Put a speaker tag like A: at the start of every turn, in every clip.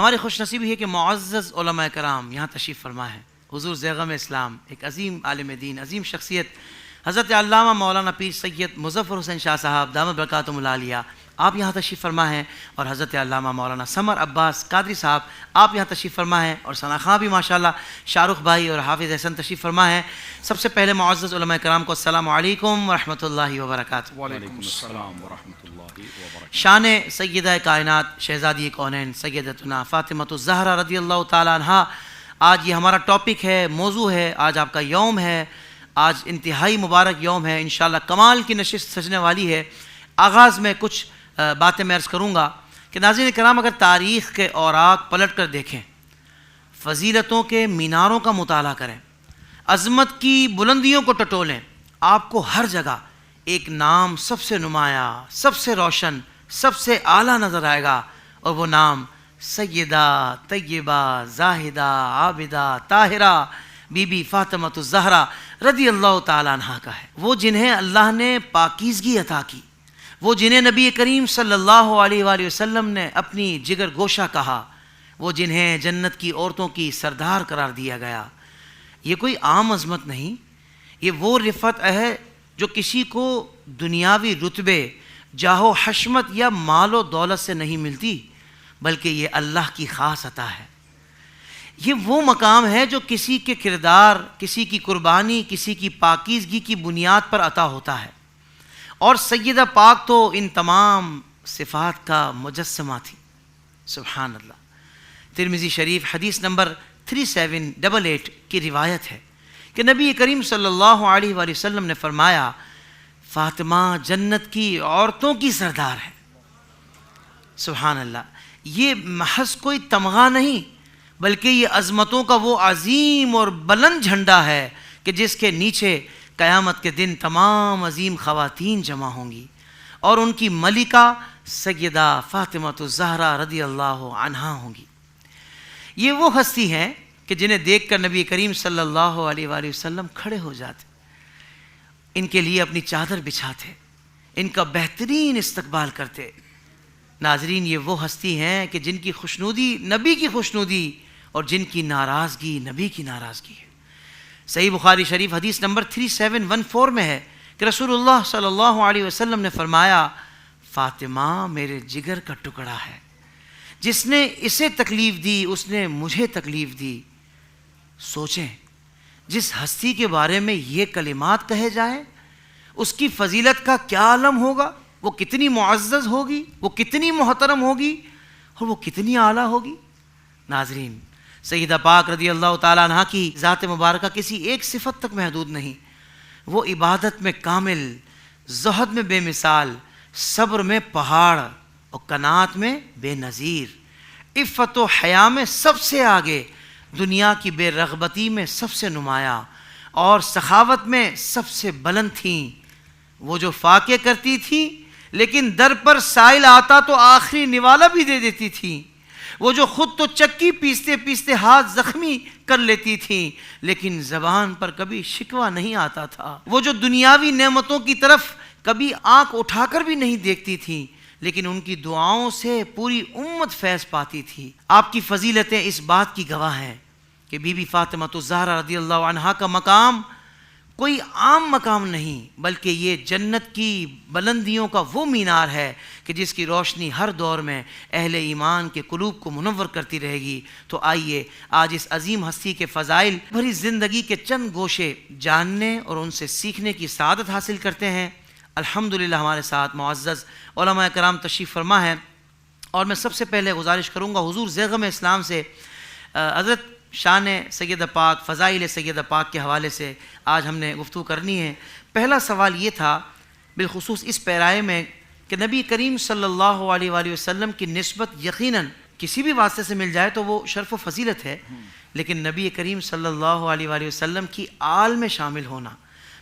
A: ہماری خوش نصیبی ہے کہ معزز علماء کرام یہاں تشریف فرما ہے. حضور زیغم اسلام، ایک عظیم عالم دین، عظیم شخصیت، حضرت علامہ مولانا پیر سید مظفر حسین شاہ صاحب دامت برکاتہم العالیہ، آپ یہاں تشریف فرما ہیں. اور حضرت علامہ مولانا سمر عباس قادری صاحب آپ یہاں تشریف فرما ہیں. اور ثنا خاں بھی ماشاءاللہ، شاہ رخ بھائی اور حافظ احسن تشریف فرما ہیں. سب سے پہلے معزز علماء کرام کو السلام علیکم ورحمۃ اللہ وبرکاتہ.
B: وعلیکم السلام ورحمۃ اللہ وبرکاتہ.
A: شان سیدہ کائنات شہزادی کونین سیدتنا فاطمۃ الزہرا رضی اللہ تعالی عنہا. آج یہ ہمارا ٹاپک ہے، موضوع ہے، آج آپ کا یوم ہے، آج انتہائی مبارک یوم ہے، انشاءاللہ کمال کی نشست سجنے والی ہے. آغاز میں کچھ باتیں میں عرض کروں گا کہ ناظرین کرام اگر تاریخ کے اوراق پلٹ کر دیکھیں، فضیلتوں کے میناروں کا مطالعہ کریں، عظمت کی بلندیوں کو ٹٹولیں، آپ کو ہر جگہ ایک نام سب سے نمایاں، سب سے روشن، سب سے اعلیٰ نظر آئے گا، اور وہ نام سیدہ طیبہ زاہدہ عابدہ طاہرہ بی بی فاطمۃ الزہرا رضی اللہ تعالیٰ عنہا کا ہے. وہ جنہیں اللہ نے پاکیزگی عطا کی، وہ جنہیں نبی کریم صلی اللہ علیہ وآلہ وسلم نے اپنی جگر گوشہ کہا، وہ جنہیں جنت کی عورتوں کی سردار قرار دیا گیا. یہ کوئی عام عظمت نہیں، یہ وہ رفعت ہے جو کسی کو دنیاوی رتبے، جاہ و حشمت یا مال و دولت سے نہیں ملتی، بلکہ یہ اللہ کی خاص عطا ہے. یہ وہ مقام ہے جو کسی کے کردار، کسی کی قربانی، کسی کی پاکیزگی کی بنیاد پر عطا ہوتا ہے. اور سیدہ پاک تو ان تمام صفات کا مجسمہ تھی. سبحان اللہ. ترمذی شریف حدیث نمبر 3788 کی روایت ہے کہ نبی کریم صلی اللہ علیہ وآلہ وسلم نے فرمایا، فاطمہ جنت کی عورتوں کی سردار ہے. سبحان اللہ. یہ محض کوئی تمغہ نہیں، بلکہ یہ عظمتوں کا وہ عظیم اور بلند جھنڈا ہے کہ جس کے نیچے قیامت کے دن تمام عظیم خواتین جمع ہوں گی، اور ان کی ملکہ سیدہ فاطمۃ الزہرا رضی اللہ عنہا ہوں گی. یہ وہ ہستی ہیں کہ جنہیں دیکھ کر نبی کریم صلی اللہ علیہ وآلہ وسلم کھڑے ہو جاتے، ان کے لیے اپنی چادر بچھاتے، ان کا بہترین استقبال کرتے. ناظرین یہ وہ ہستی ہیں کہ جن کی خوشنودی نبی کی خوشنودی اور جن کی ناراضگی نبی کی ناراضگی ہے. صحیح بخاری شریف حدیث نمبر 3714 میں ہے کہ رسول اللہ صلی اللہ علیہ وسلم نے فرمایا، فاطمہ میرے جگر کا ٹکڑا ہے، جس نے اسے تکلیف دی اس نے مجھے تکلیف دی. سوچیں، جس ہستی کے بارے میں یہ کلمات کہے جائیں اس کی فضیلت کا کیا عالم ہوگا، وہ کتنی معزز ہوگی، وہ کتنی محترم ہوگی، اور وہ کتنی اعلیٰ ہوگی. ناظرین سیدہ پاک رضی اللہ تعالیٰ عنہ کی ذات مبارکہ کسی ایک صفت تک محدود نہیں. وہ عبادت میں کامل، زہد میں بے مثال، صبر میں پہاڑ، اور قناعت میں بے نظیر، عفت و حیا میں سب سے آگے، دنیا کی بے رغبتی میں سب سے نمایاں، اور سخاوت میں سب سے بلند تھیں. وہ جو فاقے کرتی تھی لیکن در پر سائل آتا تو آخری نوالا بھی دے دیتی تھی. وہ جو خود تو چکی پیستے پیستے ہاتھ زخمی کر لیتی تھیں لیکن زبان پر کبھی شکوہ نہیں آتا تھا. وہ جو دنیاوی نعمتوں کی طرف کبھی آنکھ اٹھا کر بھی نہیں دیکھتی تھیں لیکن ان کی دعاؤں سے پوری امت فیض پاتی تھی. آپ کی فضیلتیں اس بات کی گواہ ہیں کہ بی بی فاطمۃ الزہرا رضی اللہ عنہا کا مقام کوئی عام مقام نہیں، بلکہ یہ جنت کی بلندیوں کا وہ مینار ہے کہ جس کی روشنی ہر دور میں اہل ایمان کے قلوب کو منور کرتی رہے گی. تو آئیے آج اس عظیم ہستی کے فضائل بھری زندگی کے چند گوشے جاننے اور ان سے سیکھنے کی سعادت حاصل کرتے ہیں. الحمدللہ ہمارے ساتھ معزز علماء کرام تشریف فرما ہے، اور میں سب سے پہلے گزارش کروں گا حضور زیغم اسلام سے حضرت شان سیدہ پاک، فضائل سیدہ پاک کے حوالے سے آج ہم نے گفتگو کرنی ہے. پہلا سوال یہ تھا بالخصوص اس پیرائے میں کہ نبی کریم صلی اللہ علیہ وآلہ وسلم کی نسبت یقیناً کسی بھی واسطے سے مل جائے تو وہ شرف و فضیلت ہے، لیکن نبی کریم صلی اللہ علیہ وآلہ وسلم کی آل میں شامل ہونا،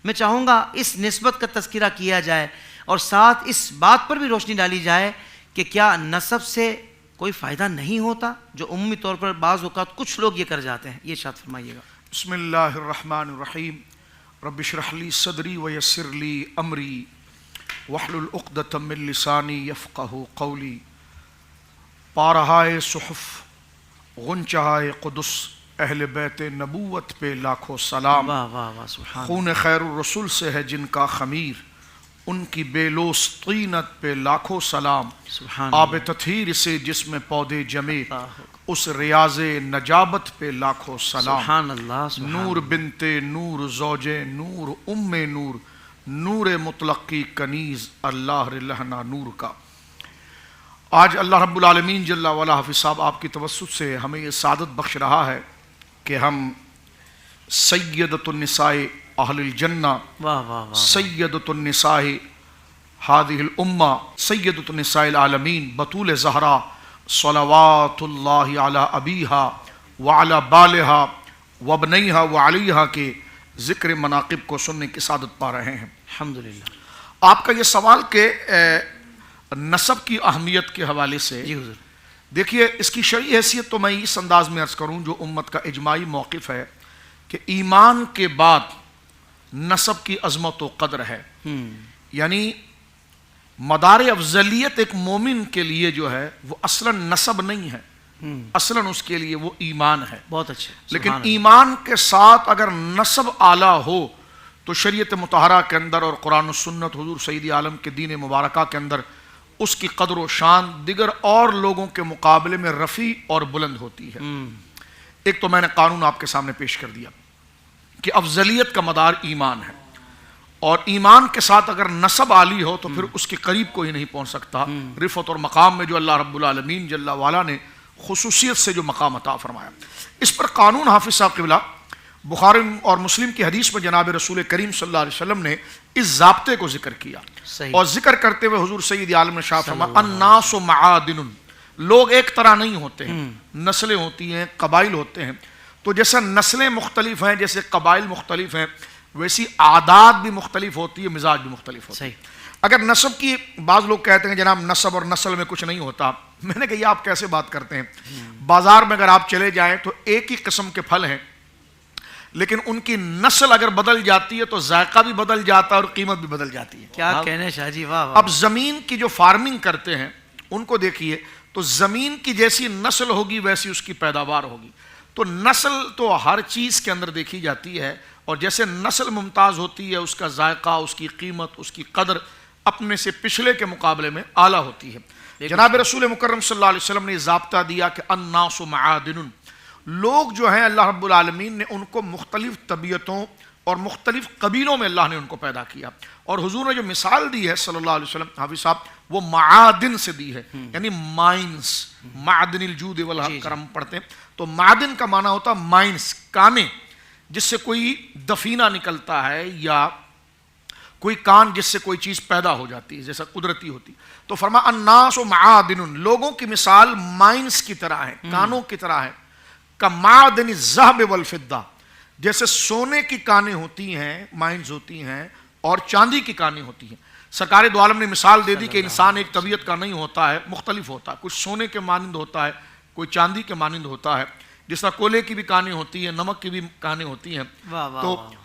A: میں چاہوں گا اس نسبت کا تذکرہ کیا جائے اور ساتھ اس بات پر بھی روشنی ڈالی جائے کہ کیا نسب سے کوئی فائدہ نہیں ہوتا جو عمومی طور پر بعض اوقات کچھ لوگ یہ کر جاتے ہیں. یہ ارشاد فرمائیے گا.
B: بسم اللہ الرحمن الرحیم. رب اشرح لی صدری ویسر لی امری واحلل عقدۃ من لسانی یفقہوا قولی. پارہائے صحف غنچہائے قدس اہل بیت نبوت پہ لاکھوں سلام،
A: واہ واہ واہ، سبحان
B: خون خیر الرسول سے ہے جن کا خمیر، ان کی بے لوث طینت پہ لاکھوں سلام،
A: سبحان
B: آب تطہیر سے جس میں پودے جمے، اس ریاض نجابت پہ لاکھوں سلام،
A: سبحان اللہ، سبحان
B: نور بنتے نور زوجے نور ام نور، نور مطلق کی کنیز اللہ رلہنا نور کا۔ آج اللہ رب العالمین جل وعلا حافظ صاحب آپ کی توسط سے ہمیں یہ سعادت بخش رہا ہے کہ ہم سیدۃ النساء اہل الجنہ،
A: واہ واہ واہ،
B: سیدۃ النساء ہذہ الامہ، سیدۃ النساء العالمین بطول زہرا صلوات اللہ علی ابیہا وعلی بالہا وابنیہا وعلیہا کے ذکر مناقب کو سننے کی سعادت پا رہے ہیں۔
A: الحمدللہ۔
B: آپ کا یہ سوال کہ نسب کی اہمیت کے حوالے سے،
A: جی حضور،
B: دیکھیے اس کی شرعی حیثیت تو میں اس انداز میں عرض کروں جو امت کا اجماعی موقف ہے کہ ایمان کے بعد نسب کی عظمت و قدر ہے، یعنی مدار افضلیت ایک مومن کے لیے جو ہے وہ اصلاً نسب نہیں ہے، اصلاً اس کے لیے وہ ایمان ہے۔
A: بہت اچھے،
B: لیکن
A: سبحان اللہ۔
B: ایمان کے ساتھ اگر نسب اعلیٰ ہو تو شریعت مطہرہ کے اندر اور قرآن و سنت حضور سید عالم کے دین مبارکہ کے اندر اس کی قدر و شان دیگر اور لوگوں کے مقابلے میں رفیع اور بلند ہوتی ہے۔ ایک تو میں نے قانون آپ کے سامنے پیش کر دیا کہ افضلیت کا مدار ایمان ہے، اور ایمان کے ساتھ اگر نسب عالی ہو تو پھر اس کے قریب کوئی نہیں پہنچ سکتا رفعت اور مقام میں جو اللہ رب العالمین جل وعلا نے خصوصیت سے جو مقام عطا فرمایا۔ اس پر قانون حافظ صاحب قبلہ بخاری اور مسلم کی حدیث میں جناب رسول کریم صلی اللہ علیہ وسلم نے اس ضابطے کو ذکر کیا،
A: صحیح،
B: اور ذکر کرتے ہوئے حضور سید عالم نے شاہ فرمایا الناس معادن، لوگ ایک طرح نہیں ہوتے ہیں، نسلیں ہوتی ہیں، قبائل ہوتے ہیں، تو جیسا نسلیں مختلف ہیں، جیسے قبائل مختلف ہیں، ویسی عادات بھی مختلف ہوتی ہے، مزاج بھی مختلف ہوتا ہے۔
A: صحیح،
B: اگر نسب کی، بعض لوگ کہتے ہیں جناب نسب اور نسل میں کچھ نہیں ہوتا، میں نے کہا یہ آپ کیسے بات کرتے ہیں؟ بازار میں اگر آپ چلے جائیں تو ایک ہی قسم کے پھل ہیں، لیکن ان کی نسل اگر بدل جاتی ہے تو ذائقہ بھی بدل جاتا ہے اور قیمت بھی بدل جاتی ہے۔
A: کیا کہنے شاہ جی، واہ واہ۔
B: اب زمین کی جو فارمنگ کرتے ہیں ان کو دیکھیے تو زمین کی جیسی نسل ہوگی ویسی اس کی پیداوار ہوگی، تو نسل تو ہر چیز کے اندر دیکھی جاتی ہے، اور جیسے نسل ممتاز ہوتی ہے اس کا ذائقہ، اس کی قیمت، اس کی قدر اپنے سے پچھلے کے مقابلے میں اعلیٰ ہوتی ہے۔ جناب رسول مکرم صلی اللہ علیہ وسلم نے یہ ضابطہ دیا کہ الناس معادن، لوگ جو ہیں اللہ رب العالمین نے ان کو مختلف طبیعتوں اور مختلف قبیلوں میں اللہ نے ان کو پیدا کیا، اور حضور نے جو مثال دی ہے صلی اللہ علیہ وسلم حافظ صاحب وہ معادن سے دی ہے، یعنی مائنز، معدن الجود والکرم پڑھتے ہیں تو معدن کا معنی ہوتا مائنز، کانے جس سے کوئی دفینہ نکلتا ہے یا کوئی کان جس سے کوئی چیز پیدا ہو جاتی ہے جیسا قدرتی ہوتی، تو فرمایا الناس معادن، لوگوں کی مثال مائنز کی طرح ہے، کانوں کی طرح ہے، کمعدن الذهب والفضہ، جیسے سونے کی کانیں ہوتی ہیں، مائنز ہوتی ہیں، اور چاندی کی کانیں ہوتی ہیں۔ سرکار دو عالم نے مثال دے دی کہ انسان ایک طبیعت کا نہیں ہوتا ہے، مختلف ہوتا ہے، کچھ سونے کے مانند ہوتا ہے، کوئی چاندی کے مانند ہوتا ہے، جس طرح کولے کی بھی کانیں ہوتی ہیں، نمک کی بھی کانیں ہوتی ہیں۔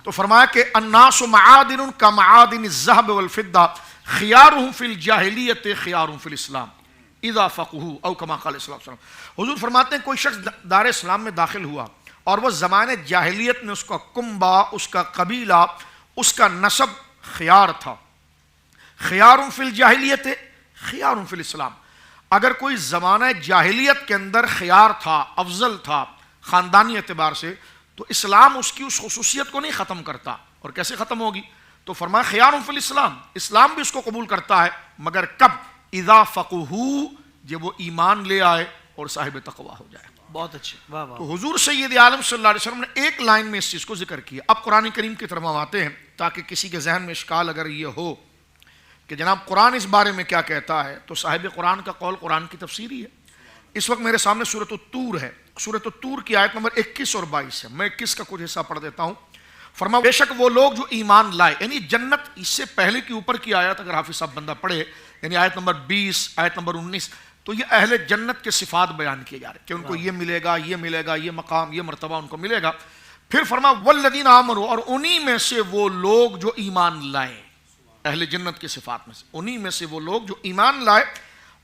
B: تو فرمایا کہ الناس معادن کمعادن الذهب والفضہ خیارهم فی الجاہلیت خیارهم فی الاسلام اذا فقہوا، او کما قال صلی اللہ علیہ وسلم۔ حضور فرماتے ہیں کوئی شخص دار اسلام میں داخل ہوا اور وہ زمانے جاہلیت میں اس کا کنبہ، اس کا قبیلہ، اس کا نسب خیار تھا، خیار فی الجاہلیت خیار فی الاسلام، اگر کوئی زمانہ جاہلیت کے اندر خیار تھا، افضل تھا خاندانی اعتبار سے، تو اسلام اس کی اس خصوصیت کو نہیں ختم کرتا، اور کیسے ختم ہوگی؟ تو فرمایا خیار فی الاسلام، اسلام بھی اس کو قبول کرتا ہے، مگر کب؟ اذا فقہوا، جب وہ ایمان لے آئے اور صاحب تقویٰ ہو جائے۔
A: بہت اچھے، واہ واہ۔
B: تو حضور سید عالم صلی اللہ علیہ وسلم نے ایک لائن میں اس چیز کو ذکر کیا۔ اب قرآن کریم کی طرف ہم آتے ہیں تاکہ کسی کے ذہن میں اشکال اگر یہ ہو کہ جناب قرآن اس بارے میں کیا کہتا ہے، تو صاحب قرآن کا قول قرآن کی تفسیر ہی ہے۔ اس وقت میرے سامنے سورۃ الطور ہے، سورۃ الطور کی آیت نمبر 21 اور 22 ہے، میں 21 کا کچھ حصہ پڑھ دیتا ہوں۔ فرمایا بے شک وہ لوگ جو ایمان لائے، یعنی جنت اس سے پہلے کی اوپر کی آیت اگر حافظ صاحب بندہ پڑھے، یعنی آیت نمبر 20، آیت نمبر 19، تو یہ اہل جنت کے صفات بیان کیے جا رہے ہیں کہ ان کو یہ ملے گا، یہ ملے گا، یہ مقام، یہ مرتبہ ان کو ملے گا۔ پھر فرمایا والذین آمنوا، اور انہی میں سے وہ لوگ جو ایمان لائے، اہل جنت کی صفات میں سے انہی میں سے وہ لوگ جو ایمان لائے،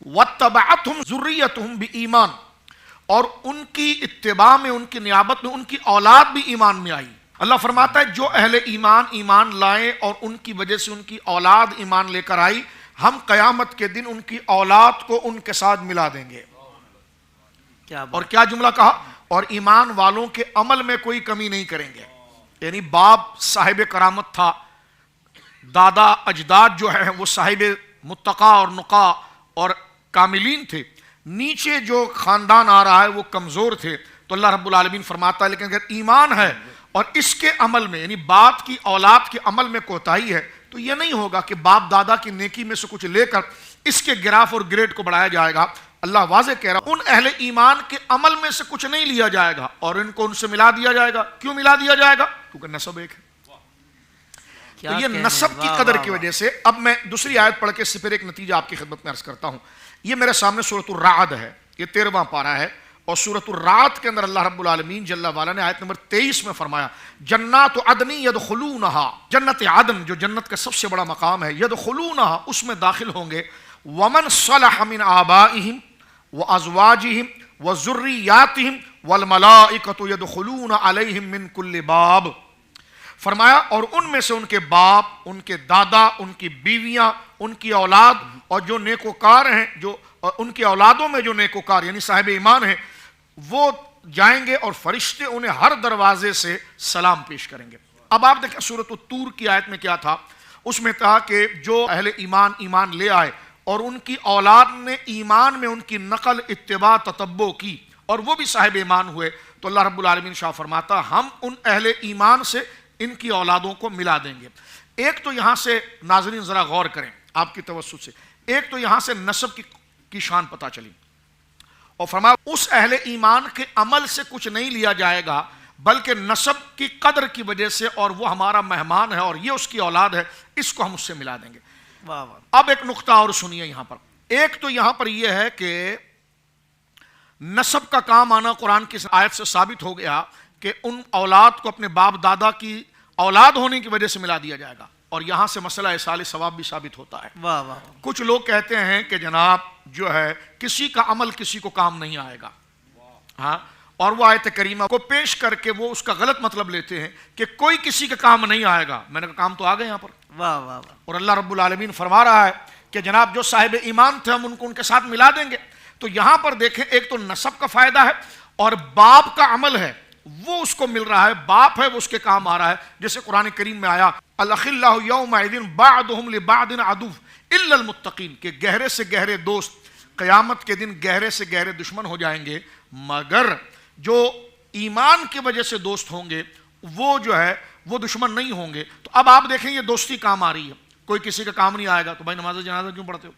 B: واتبعتہم ذریتہم بایمان، اور ان کی اتباع میں، ان کی نیابت میں ان کی اولاد بھی ایمان میں آئی۔ اللہ فرماتا ہے جو اہل ایمان لائیں اور ان کی وجہ سے ان کی اولاد ایمان لے کر آئی، ہم قیامت کے دن ان کی اولاد کو ان کے ساتھ ملا دیں گے۔ اور کیا جملہ کہا؟ اور ایمان والوں کے عمل میں کوئی کمی نہیں کریں گے۔ یعنی باپ صاحب کرامت تھا، دادا اجداد جو ہے وہ صاحب متقا اور نقا اور کاملین تھے، نیچے جو خاندان آ رہا ہے وہ کمزور تھے، تو اللہ رب العالمین فرماتا ہے لیکن اگر ایمان ہے اور اس کے عمل میں، یعنی باپ کی اولاد کے عمل میں کوتاہی ہے، تو یہ نہیں ہوگا کہ باپ دادا کی نیکی میں سے کچھ لے کر اس کے گراف اور گریڈ کو بڑھایا جائے گا۔ اللہ واضح کہہ رہا ان اہل ایمان کے عمل میں سے کچھ نہیں لیا جائے گا اور ان کو ان سے ملا دیا جائے گا۔ کیوں ملا دیا جائے گا؟ کیونکہ نسب ایک ہے۔ تو یہ نسب کی قدر کی وجہ سے، اب میں دوسری آیت پڑھ کے اس سے پھر ایک نتیجہ آپ کی خدمت میں عرض کرتا ہوں۔ یہ میرے سامنے سورۃ الرعد ہے، یہ 13واں پارہ ہے، اور سورۃ الرعد کے اندر اللہ رب العالمین جل وعلا نے آیت نمبر 23 میں فرمایا جنات عدن یدخلونہا، جنت عدن جو جنت کا سب سے بڑا مقام ہے، یدخلونہا اس میں داخل ہوں گے، ومن صلح من آبائہم وازواجہم وذریاتہم والملائکۃ یدخلون علیہم من کل باب۔ فرمایا اور ان میں سے ان کے باپ، ان کے دادا، ان کی بیویاں، ان کی اولاد اور جو نیکوکار ہیں، جو ان کی اولادوں میں جو نیکوکار یعنی صاحب ایمان ہیں، وہ جائیں گے اور فرشتے انہیں ہر دروازے سے سلام پیش کریں گے۔ اب آپ دیکھیں سورۃ الطور کی آیت میں کیا تھا، اس میں تھا کہ جو اہل ایمان لے آئے اور ان کی اولاد نے ایمان میں ان کی نقل اتباع تتبع کی اور وہ بھی صاحب ایمان ہوئے، تو اللہ رب العالمین شاہ فرماتا ہم ان اہل ایمان سے ان کی اولادوں کو ملا دیں گے۔ ایک تو یہاں سے ناظرین ذرا غور کریں آپ کی توسط سے، ایک تو یہاں سے نسب کی شان پتہ چلی، اور فرمایا اس اہل ایمان کے عمل سے کچھ نہیں لیا جائے گا بلکہ نسب کی قدر کی وجہ سے، اور وہ ہمارا مہمان ہے اور یہ اس کی اولاد ہے، اس کو ہم اس سے ملا دیں گے۔ اب ایک نقطہ اور سنیے یہاں پر، ایک تو یہاں پر یہ ہے کہ نسب کا کام آنا قرآن کی آیت سے ثابت ہو گیا کہ ان اولاد کو اپنے باپ دادا کی اولاد ہونے کی وجہ سے ملا دیا جائے گا، اور یہاں سے مسئلہ اصال ثواب بھی ثابت ہوتا ہے۔ کچھ لوگ کہتے ہیں کہ جناب جو ہے کسی کا عمل کسی کو کام نہیں آئے گا، ہاں، اور وہ آیت کریمہ کو پیش کر کے وہ اس کا غلط مطلب لیتے ہیں کہ کوئی کسی کا کام نہیں آئے گا۔ میں نے کہا کام تو آ گئے یہاں پر، اور اللہ رب العالمین فرما رہا ہے کہ جناب جو صاحب ایمان تھے ہم ان کو ان کے ساتھ ملا دیں گے۔ تو یہاں پر دیکھیں ایک تو نسب کا فائدہ ہے اور باپ کا عمل ہے وہ اس کو مل رہا ہے، باپ ہے وہ اس کے کام آ رہا ہے، جیسے قرآن کریم میں آیا الاخلاء یومئذ بعضهم لبعض عدو الا المتقین، کہ گہرے سے گہرے دوست قیامت کے دن گہرے سے گہرے دشمن ہو جائیں گے، مگر جو ایمان کی وجہ سے دوست ہوں گے وہ جو ہے وہ دشمن نہیں ہوں گے۔ تو اب آپ دیکھیں یہ دوستی کام آ رہی ہے، کوئی کسی کا کام نہیں آئے گا تو بھائی نماز جنازہ کیوں پڑھتے ہو؟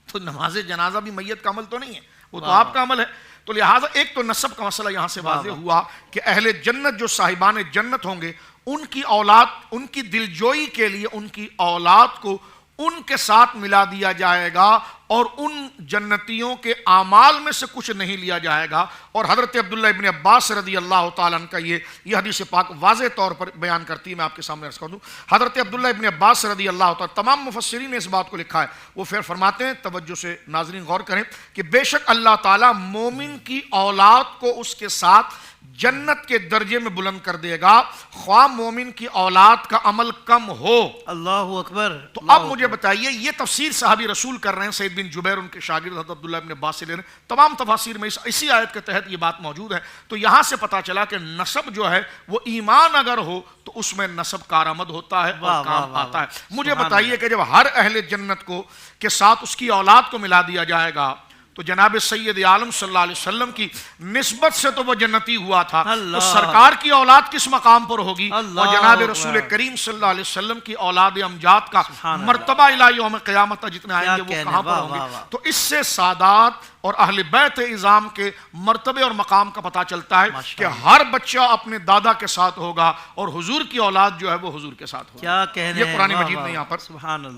B: تو نماز جنازہ بھی میت کا عمل تو نہیں ہے، وہ تو آپ کا عمل ہے۔ تو لہٰذا ایک تو نسب کا مسئلہ یہاں سے واضح ہوا کہ اہل جنت جو صاحبان جنت ہوں گے ان کی اولاد، ان کی دلجوئی کے لیے ان کی اولاد کو ان کے ساتھ ملا دیا جائے گا اور ان جنتیوں کے اعمال میں سے کچھ نہیں لیا جائے گا۔ اور حضرت عبداللہ ابن عباس رضی اللہ تعالیٰ عنہ کا یہ حدیث پاک واضح طور پر بیان کرتی ہے، میں آپ کے سامنے عرض کر دوں۔ حضرت عبداللہ ابن عباس رضی اللہ تعالیٰ، تمام مفسرین نے اس بات کو لکھا ہے، وہ پھر فرماتے ہیں، توجہ سے ناظرین غور کریں، کہ بے شک اللہ تعالیٰ مومن کی اولاد کو اس کے ساتھ جنت کے درجے میں بلند کر دے گا، خواہ مومن کی اولاد کا عمل کم ہو۔
A: اللہ اکبر۔
B: تو اب مجھے بتائیے یہ تفسیر صحابی رسول کر رہے ہیں، سعید بن جبیر ان کے شاگرد حضرت عبداللہ ابن عباس سے لے رہے ہیں، تمام تفاسیر میں اسی آیت کے تحت یہ بات موجود ہے۔ تو یہاں سے پتا چلا کہ نسب جو ہے وہ ایمان اگر ہو تو اس میں نسب کارآمد ہوتا ہے اور کام آتا ہے۔ مجھے بتائیے کہ جب ہر اہل جنت کو کے ساتھ اس کی اولاد کو ملا دیا جائے گا تو جناب سید عالم صلی اللہ علیہ وسلم کی نسبت سے تو وہ جنتی ہوا تھا، تو سرکار کی اولاد کس مقام پر ہوگی، اور جناب رسول کریم صلی اللہ علیہ وسلم کی اولاد امجاد کا مرتبہ الہ یوم قیامت جتنے آئیں گے وہ کہاں پر ہوں گے۔ تو اس سے سادات اور اہل بیت اعظام کے مرتبے اور مقام کا پتہ چلتا ہے کہ ہر بچہ اپنے دادا کے ساتھ ہوگا اور حضور کی اولاد جو ہے وہ حضور کے ساتھ ہوگی۔ یہ قرآن مجید نے یہاں پر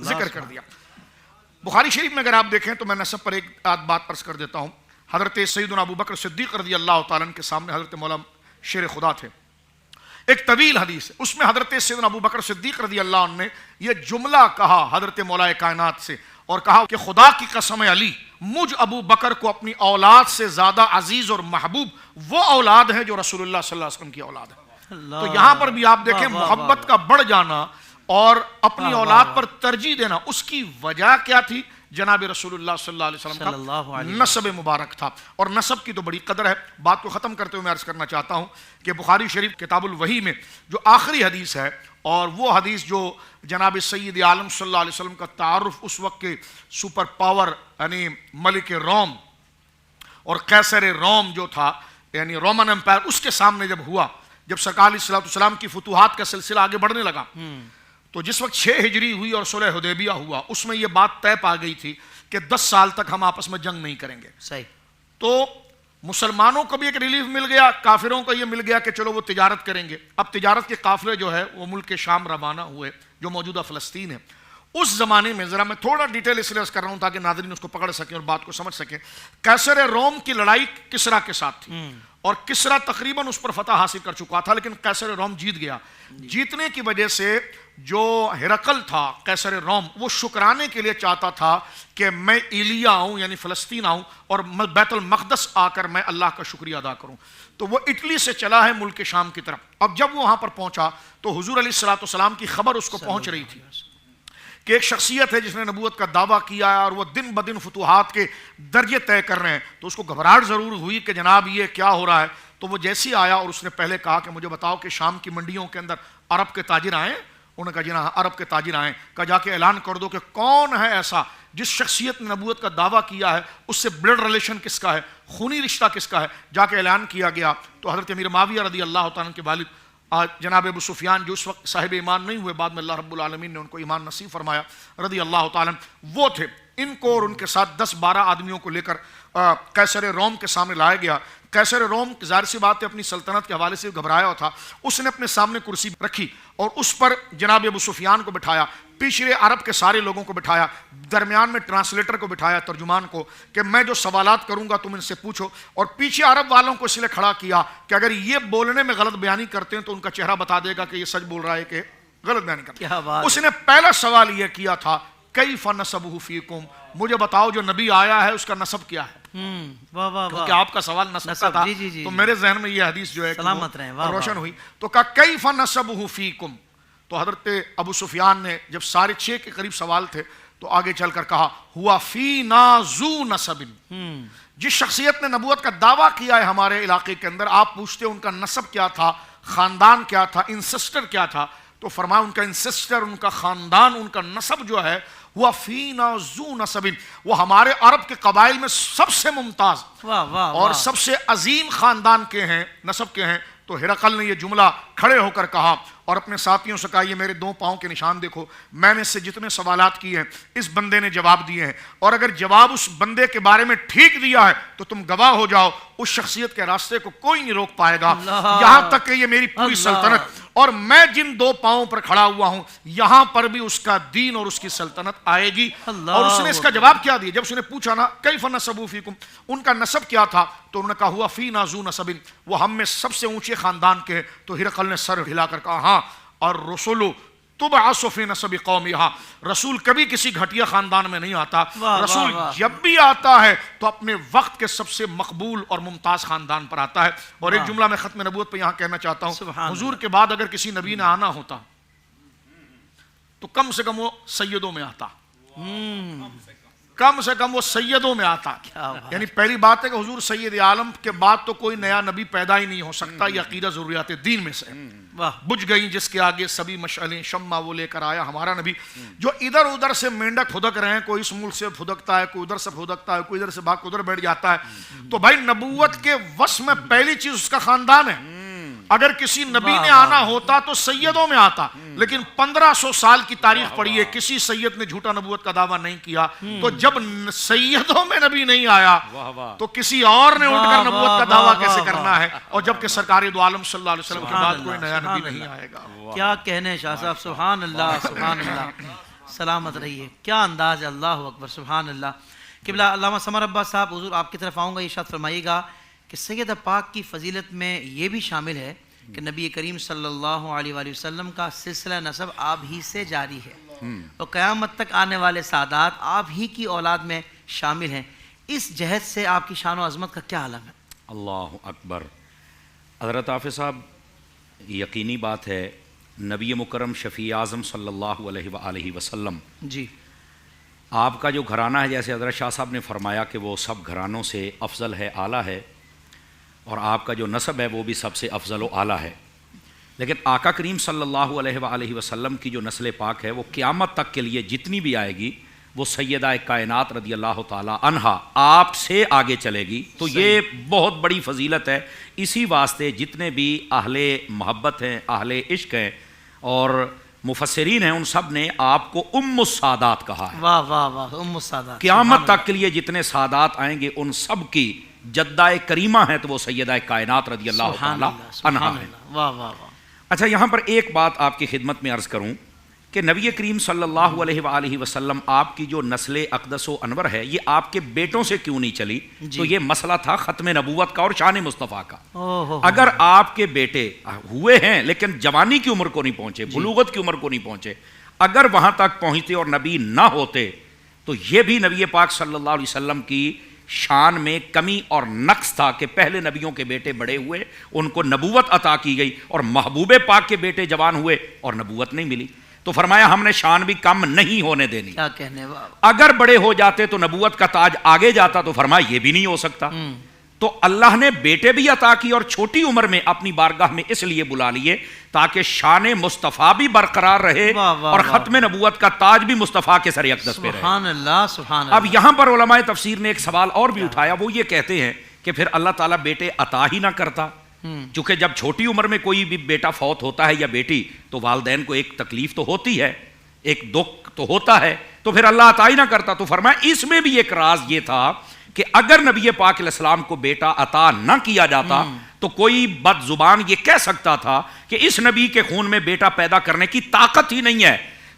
B: ذکر کر دیا۔ بخاری شریف میں اگر آپ دیکھیں تو میں نسب پر ایک بات عرض کر دیتا ہوں۔ حضرت سیدنا ابو بکر صدیق رضی اللہ تعالیٰ عنہ کے سامنے حضرت مولا شیر خدا تھے، ایک طویل حدیث ہے، اس میں حضرت سیدنا ابو بکر صدیق رضی اللہ عنہ نے یہ جملہ کہا حضرت مولا کائنات سے، اور کہا کہ خدا کی قسم علی، مجھ ابو بکر کو اپنی اولاد سے زیادہ عزیز اور محبوب وہ اولاد ہے جو رسول اللہ صلی اللہ علیہ وسلم کی اولاد ہے۔ تو یہاں پر بھی آپ دیکھیں محبت کا بڑھ جانا اور اپنی اولاد پر ترجیح دینا، اس کی وجہ کیا تھی؟ جناب رسول اللہ صلی اللہ علیہ وسلم کا نسب مبارک تھا، اور نسب کی تو بڑی قدر ہے۔ بات کو ختم کرتے ہوئے میں عرض کرنا چاہتا ہوں کہ بخاری شریف کتاب الوحی میں جو آخری حدیث ہے، اور وہ حدیث جو جناب سید عالم صلی اللہ علیہ وسلم کا تعارف اس وقت کے سپر پاور یعنی ملک روم اور قیصر روم جو تھا یعنی رومن امپائر، اس کے سامنے جب ہوا، جب سرکار علیہ السلام کی فتوحات کا سلسلہ آگے بڑھنے لگا، تو جس وقت 6 ہجری ہوئی اور صلح حدیبیہ ہوا، اس میں یہ بات طے پا گئی تھی کہ 10 سال تک ہم آپس میں جنگ نہیں کریں گے۔
A: صحیح۔
B: تو مسلمانوں کو بھی ایک ریلیف مل گیا، کافروں کو یہ مل گیا کہ چلو وہ تجارت کریں گے۔ اب تجارت کے قافلے جو ہے وہ ملک شام روانہ ہوئے، جو موجودہ فلسطین ہے۔ اس زمانے میں، ذرا میں تھوڑا ڈیٹیل اس لیے کر رہا ہوں تاکہ ناظرین اس کو پکڑ سکیں اور بات کو سمجھ سکیں، قیصر روم کی لڑائی کسرا کے ساتھ تھی، اور کسرا تقریباً اس پر فتح حاصل کر چکا تھا، لیکن قیصر روم جیت گیا۔ جیتنے کی وجہ سے جو ہرقل تھا قیصر روم، وہ شکرانے کے لیے چاہتا تھا کہ میں ایلیا آؤں یعنی فلسطین آؤں اور بیت المقدس آ کر میں اللہ کا شکریہ ادا کروں۔ تو وہ اٹلی سے چلا ہے ملک شام کی طرف۔ اب جب وہ وہاں پر پہنچا تو حضور علیہ السلام کی خبر اس کو پہنچ رہی تھی کہ ایک شخصیت ہے جس نے نبوت کا دعویٰ کیا ہے اور وہ دن بدن فتوحات کے درجے طے کر رہے ہیں۔ تو اس کو گھبراہٹ ضرور ہوئی کہ جناب یہ کیا ہو رہا ہے۔ تو وہ جیسے آیا اور اس نے پہلے کہا کہ مجھے بتاؤ کہ شام کی منڈیوں کے اندر عرب کے تاجر آئے ہیں؟ انہوں نے کہا جی ہاں عرب کے تاجر آئے ہیں۔ کہا جا کے اعلان کر دو کہ کون ہے ایسا جس شخصیت نے نبوت کا دعویٰ کیا ہے، اس سے بلڈ ریلیشن کس کا ہے، خونی رشتہ کس کا ہے۔ جا کے اعلان کیا گیا تو حضرت امیر معاویہ رضی اللہ تعالیٰ عنہ کے والد جناب ابو سفیان، جو اس وقت صاحب ایمان نہیں ہوئے، بعد میں اللہ رب العالمین نے ان کو ایمان نصیب فرمایا، رضی اللہ تعالیٰ عنہ، وہ تھے۔ ان کو اور ان کے ساتھ 10-12 آدمیوں کو لے کر قیصر روم کے سامنے لایا گیا۔ قیصر روم ظاہر سی بات ہے اپنی سلطنت کے حوالے سے گھبرایا ہوا تھا، اس نے اپنے سامنے کرسی رکھی اور اس پر جناب ابو سفیان کو بٹھایا، پیچھے عرب کے سارے لوگوں کو بٹھایا، درمیان میں ٹرانسلیٹر کو بٹھایا، ترجمان کو، کہ میں جو سوالات کروں گا تم ان سے پوچھو۔ اور پیچھے عرب والوں کو اس لیے کھڑا کیا کہ اگر یہ بولنے میں غلط بیانی کرتے ہیں تو ان کا چہرہ بتا دے گا کہ یہ سچ بول رہا ہے کہ غلط بیانی کرتے ہیں۔ اس نے پہلا سوال یہ کیا تھا کیف نسبہ فیکم، مجھے بتاؤ جو نبی آیا ہے اس کا نسب کیا ہے؟ کیونکہ آپ کا سوال نسب کا تھا تو میرے ذہن میں یہ حدیث جو ہے روشن ہوئی۔ تو کہا کیف نسبہ فیکم۔ تو حضرت ابو سفیان نے جب 6.5 کے قریب سوال تھے تو آگے چل کر کہا ہوا فینا ذو نسب، جس شخصیت نے نبوت کا دعویٰ کیا ہے ہمارے علاقے کے اندر، آپ پوچھتے ان کا نسب کیا تھا، خاندان کیا تھا، انسسٹر کیا تھا؟ تو فرمایا ان کا انسسٹر، ان کا خاندان، ان کا نسب جو ہے وہ فینا ذو نسب، وہ ہمارے عرب کے قبائل میں سب سے ممتاز اور سب سے عظیم خاندان کے ہیں، نسب کے ہیں۔ تو ہرقل نے یہ جملہ کھڑے ہو کر کہا اور اپنے ساتھیوں سے کہا یہ میرے 2 پاؤں کے نشان دیکھو، میں نے اس سے جتنے سوالات کیے ہیں اس بندے نے جواب دیے ہیں، اور اگر جواب اس بندے کے بارے میں ٹھیک دیا ہے تو تم گواہ ہو جاؤ اس شخصیت کے راستے کو کوئی نہیں روک پائے گا، یہاں تک کہ یہ میری پوری سلطنت، اور میں جن 2 پاؤں پر کھڑا ہوا ہوں یہاں پر بھی اس کا دین اور اس کی سلطنت آئے گی۔ اور اس نے اس کا جواب کیا دیا؟ جب اس نے پوچھا نا کیف نسبہ فیکم، ان کا نسب کیا تھا؟ تو انہوں نے کہا ہوا فینا ذو نسب، وہ ہم میں سب سے اونچے خاندان کے ہیں۔ تو ہرقل نے سر ہلا کر کہا ہاں، اور رسول تبعث فی نسب قومہا، رسول کبھی کسی گھٹیا خاندان میں نہیں آتا، رسول جب بھی آتا ہے تو اپنے وقت کے سب سے مقبول اور ممتاز خاندان پر آتا ہے۔ اور ایک جملہ میں ختم نبوت پہ یہاں کہنا چاہتا ہوں، حضور کے بعد اگر کسی نبی نے آنا ہوتا تو کم سے کم وہ سیدوں میں آتا، کم سے کم وہ سیدوں میں آتا۔ یعنی پہلی بات ہے کہ حضور سید عالم کے بعد تو کوئی نیا نبی پیدا ہی نہیں ہو سکتا، یہ عقیدہ ضروریات دین میں سے بجھ گئی جس کے آگے سبھی مشعلیں، شمع وہ لے کر آیا ہمارا نبی۔ جو ادھر ادھر سے مینڈک پھدک رہے ہیں، کوئی اس ملک سے پھدکتا ہے، کوئی ادھر سے پھدکتا ہے، کوئی ادھر سے بھاگ کے ادھر بیٹھ جاتا ہے، تو بھائی نبوت کے وصف میں پہلی چیز اس کا خاندان ہے۔ اگر کسی نبی نے آنا ہوتا تو سیدوں میں آتا، لیکن 1500 سال کی تاریخ پڑھی ہے، کسی سید نے جھوٹا نبوت کا دعویٰ نہیں کیا۔ تو جب سیدوں میں نبی نہیں آیا تو کسی اور نے اٹھ کر نبوت کا دعویٰ کیسے کرنا ہے؟ اور جبکہ سرکار دو عالم صلی اللہ علیہ وسلم کے بعد کوئی نیا نبی نہیں آئے گا۔
A: کیا کہنے شاہ صاحب، سبحان اللہ سبحان اللہ، سلامت رہیے، کیا انداز ہے، اللہ اکبر، سبحان اللہ۔ قبلہ علامہ سمر عباس صاحب، حضور آپ کی طرف آؤں گا، ارشاد فرمائیے گا کہ سید پاک کی فضیلت میں یہ بھی شامل ہے کہ نبی کریم صلی اللہ علیہ وآلہ وسلم کا سلسلہ نسب آپ ہی سے جاری ہے۔ اور قیامت تک آنے والے سادات آپ ہی کی اولاد میں شامل ہیں، اس جہت سے آپ کی شان و عظمت کا کیا عالم ہے؟
C: اللہ اکبر۔ حضرت حافظ صاحب، یقینی بات ہے نبی مکرم شفیع اعظم صلی اللہ علیہ وآلہ وسلم
A: جی،
C: آپ کا جو گھرانہ ہے، جیسے حضرت شاہ صاحب نے فرمایا کہ وہ سب گھرانوں سے افضل ہے، اعلیٰ ہے، اور آپ کا جو نسب ہے وہ بھی سب سے افضل و اعلیٰ ہے، لیکن آقا کریم صلی اللہ علیہ وآلہ وسلم کی جو نسل پاک ہے وہ قیامت تک کے لیے جتنی بھی آئے گی وہ سیدہ کائنات رضی اللہ تعالی عنہا آپ سے آگے چلے گی۔ تو یہ بہت بڑی فضیلت ہے، اسی واسطے جتنے بھی اہل محبت ہیں، اہل عشق ہیں اور مفسرین ہیں، ان سب نے آپ کو ام السادات کہا ہے۔
A: واہ واہ واہ، ام السادات،
C: قیامت تک کے لیے جتنے سادات آئیں گے ان سب کی جدہ کریمہ ہیں تو وہ سیدہ کائنات رضی اللہ تعالی عنہا ہیں۔
A: واہ واہ واہ۔
C: اچھا، یہاں پر ایک بات آپ کی خدمت میں عرض کروں کہ نبی کریم صلی اللہ علیہ وآلہ وسلم آپ کی جو نسل اقدس و انور ہے یہ آپ کے بیٹوں سے کیوں نہیں چلی؟ تو یہ مسئلہ تھا ختم نبوت کا اور شان مصطفیٰ کا۔ اگر آپ کے بیٹے ہوئے ہیں لیکن جوانی کی عمر کو نہیں پہنچے، بلوغت کی عمر کو نہیں پہنچے، اگر وہاں تک پہنچتے اور نبی نہ ہوتے تو یہ بھی نبی پاک صلی اللہ علیہ وسلم کی شان میں کمی اور نقص تھا کہ پہلے نبیوں کے بیٹے بڑے ہوئے، ان کو نبوت عطا کی گئی، اور محبوب پاک کے بیٹے جوان ہوئے اور نبوت نہیں ملی، تو فرمایا ہم نے شان بھی کم نہیں ہونے دینی۔
A: کیا کہنے واہ۔
C: اگر بڑے ہو جاتے تو نبوت کا تاج آگے جاتا، تو فرمایا یہ بھی نہیں ہو سکتا۔ تو اللہ نے بیٹے بھی عطا کی اور چھوٹی عمر میں اپنی بارگاہ میں اس لیے بلا لیے تاکہ شان مصطفیٰ بھی برقرار رہے اور ختم نبوت کا تاج بھی مصطفیٰ کے سر اقدس پہ رہے۔
A: سبحان اللہ، سبحان اللہ۔
C: اب یہاں پر علماء تفسیر نے ایک سوال اور بھی اٹھایا، وہ یہ کہتے ہیں کہ پھر اللہ تعالیٰ بیٹے عطا ہی نہ کرتا، چونکہ جب چھوٹی عمر میں کوئی بھی بیٹا فوت ہوتا ہے یا بیٹی تو والدین کو ایک تکلیف تو ہوتی ہے، ایک دکھ تو ہوتا ہے، تو پھر اللہ عطا ہی نہ کرتا۔ تو فرمایا اس میں بھی ایک راز یہ تھا کہ اگر نبی پاک علیہ السلام کو بیٹا عطا نہ کیا جاتا تو کوئی بد زبان یہ کہہ سکتا تھا کہ اس نبی کے خون میں بیٹا پیدا کرنے کی طاقت ہی نہیں ہے۔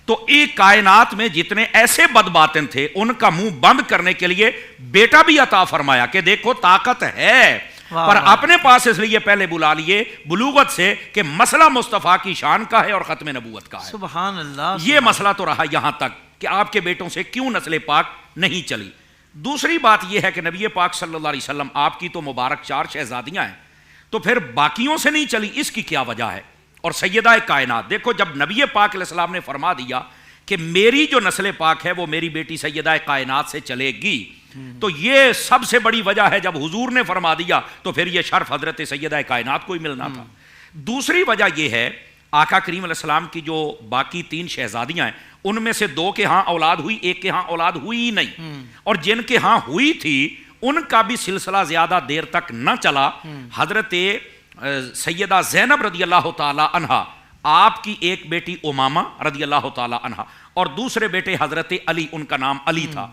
C: تو ایک کائنات میں جتنے ایسے بد باطن تھے ان کا منہ بند کرنے کے لیے بیٹا بھی عطا فرمایا کہ دیکھو طاقت ہے، پر اپنے پاس اس لیے پہلے بلا لیے بلوغت سے کہ مسئلہ مصطفیٰ کی شان کا ہے اور ختم نبوت کا ہے۔
A: سبحان اللہ۔
C: یہ مسئلہ تو رہا یہاں تک کہ آپ کے بیٹوں سے کیوں نسل پاک نہیں چلی۔ دوسری بات یہ ہے کہ نبی پاک صلی اللہ علیہ وسلم آپ کی تو مبارک 4 شہزادیاں ہیں، تو پھر باقیوں سے نہیں چلی، اس کی کیا وجہ ہے؟ اور سیدہ کائنات، دیکھو جب نبی پاک علیہ السلام نے فرما دیا کہ میری جو نسل پاک ہے وہ میری بیٹی سیدہ کائنات سے چلے گی، تو یہ سب سے بڑی وجہ ہے۔ جب حضور نے فرما دیا تو پھر یہ شرف حضرت سیدہ کائنات کو ہی ملنا تھا۔ دوسری وجہ یہ ہے آقا کریم علیہ السلام کی جو باقی 3 شہزادیاں ہیں ان میں سے 2 کے ہاں اولاد ہوئی، ایک کے ہاں اولاد ہوئی ہی نہیں، اور جن کے ہاں ہوئی تھی ان کا بھی سلسلہ زیادہ دیر تک نہ چلا۔ حضرت سیدہ زینب رضی اللہ تعالی عنہا، آپ کی ایک بیٹی امامہ رضی اللہ تعالی عنہا اور دوسرے بیٹے حضرت علی، ان کا نام علی تھا،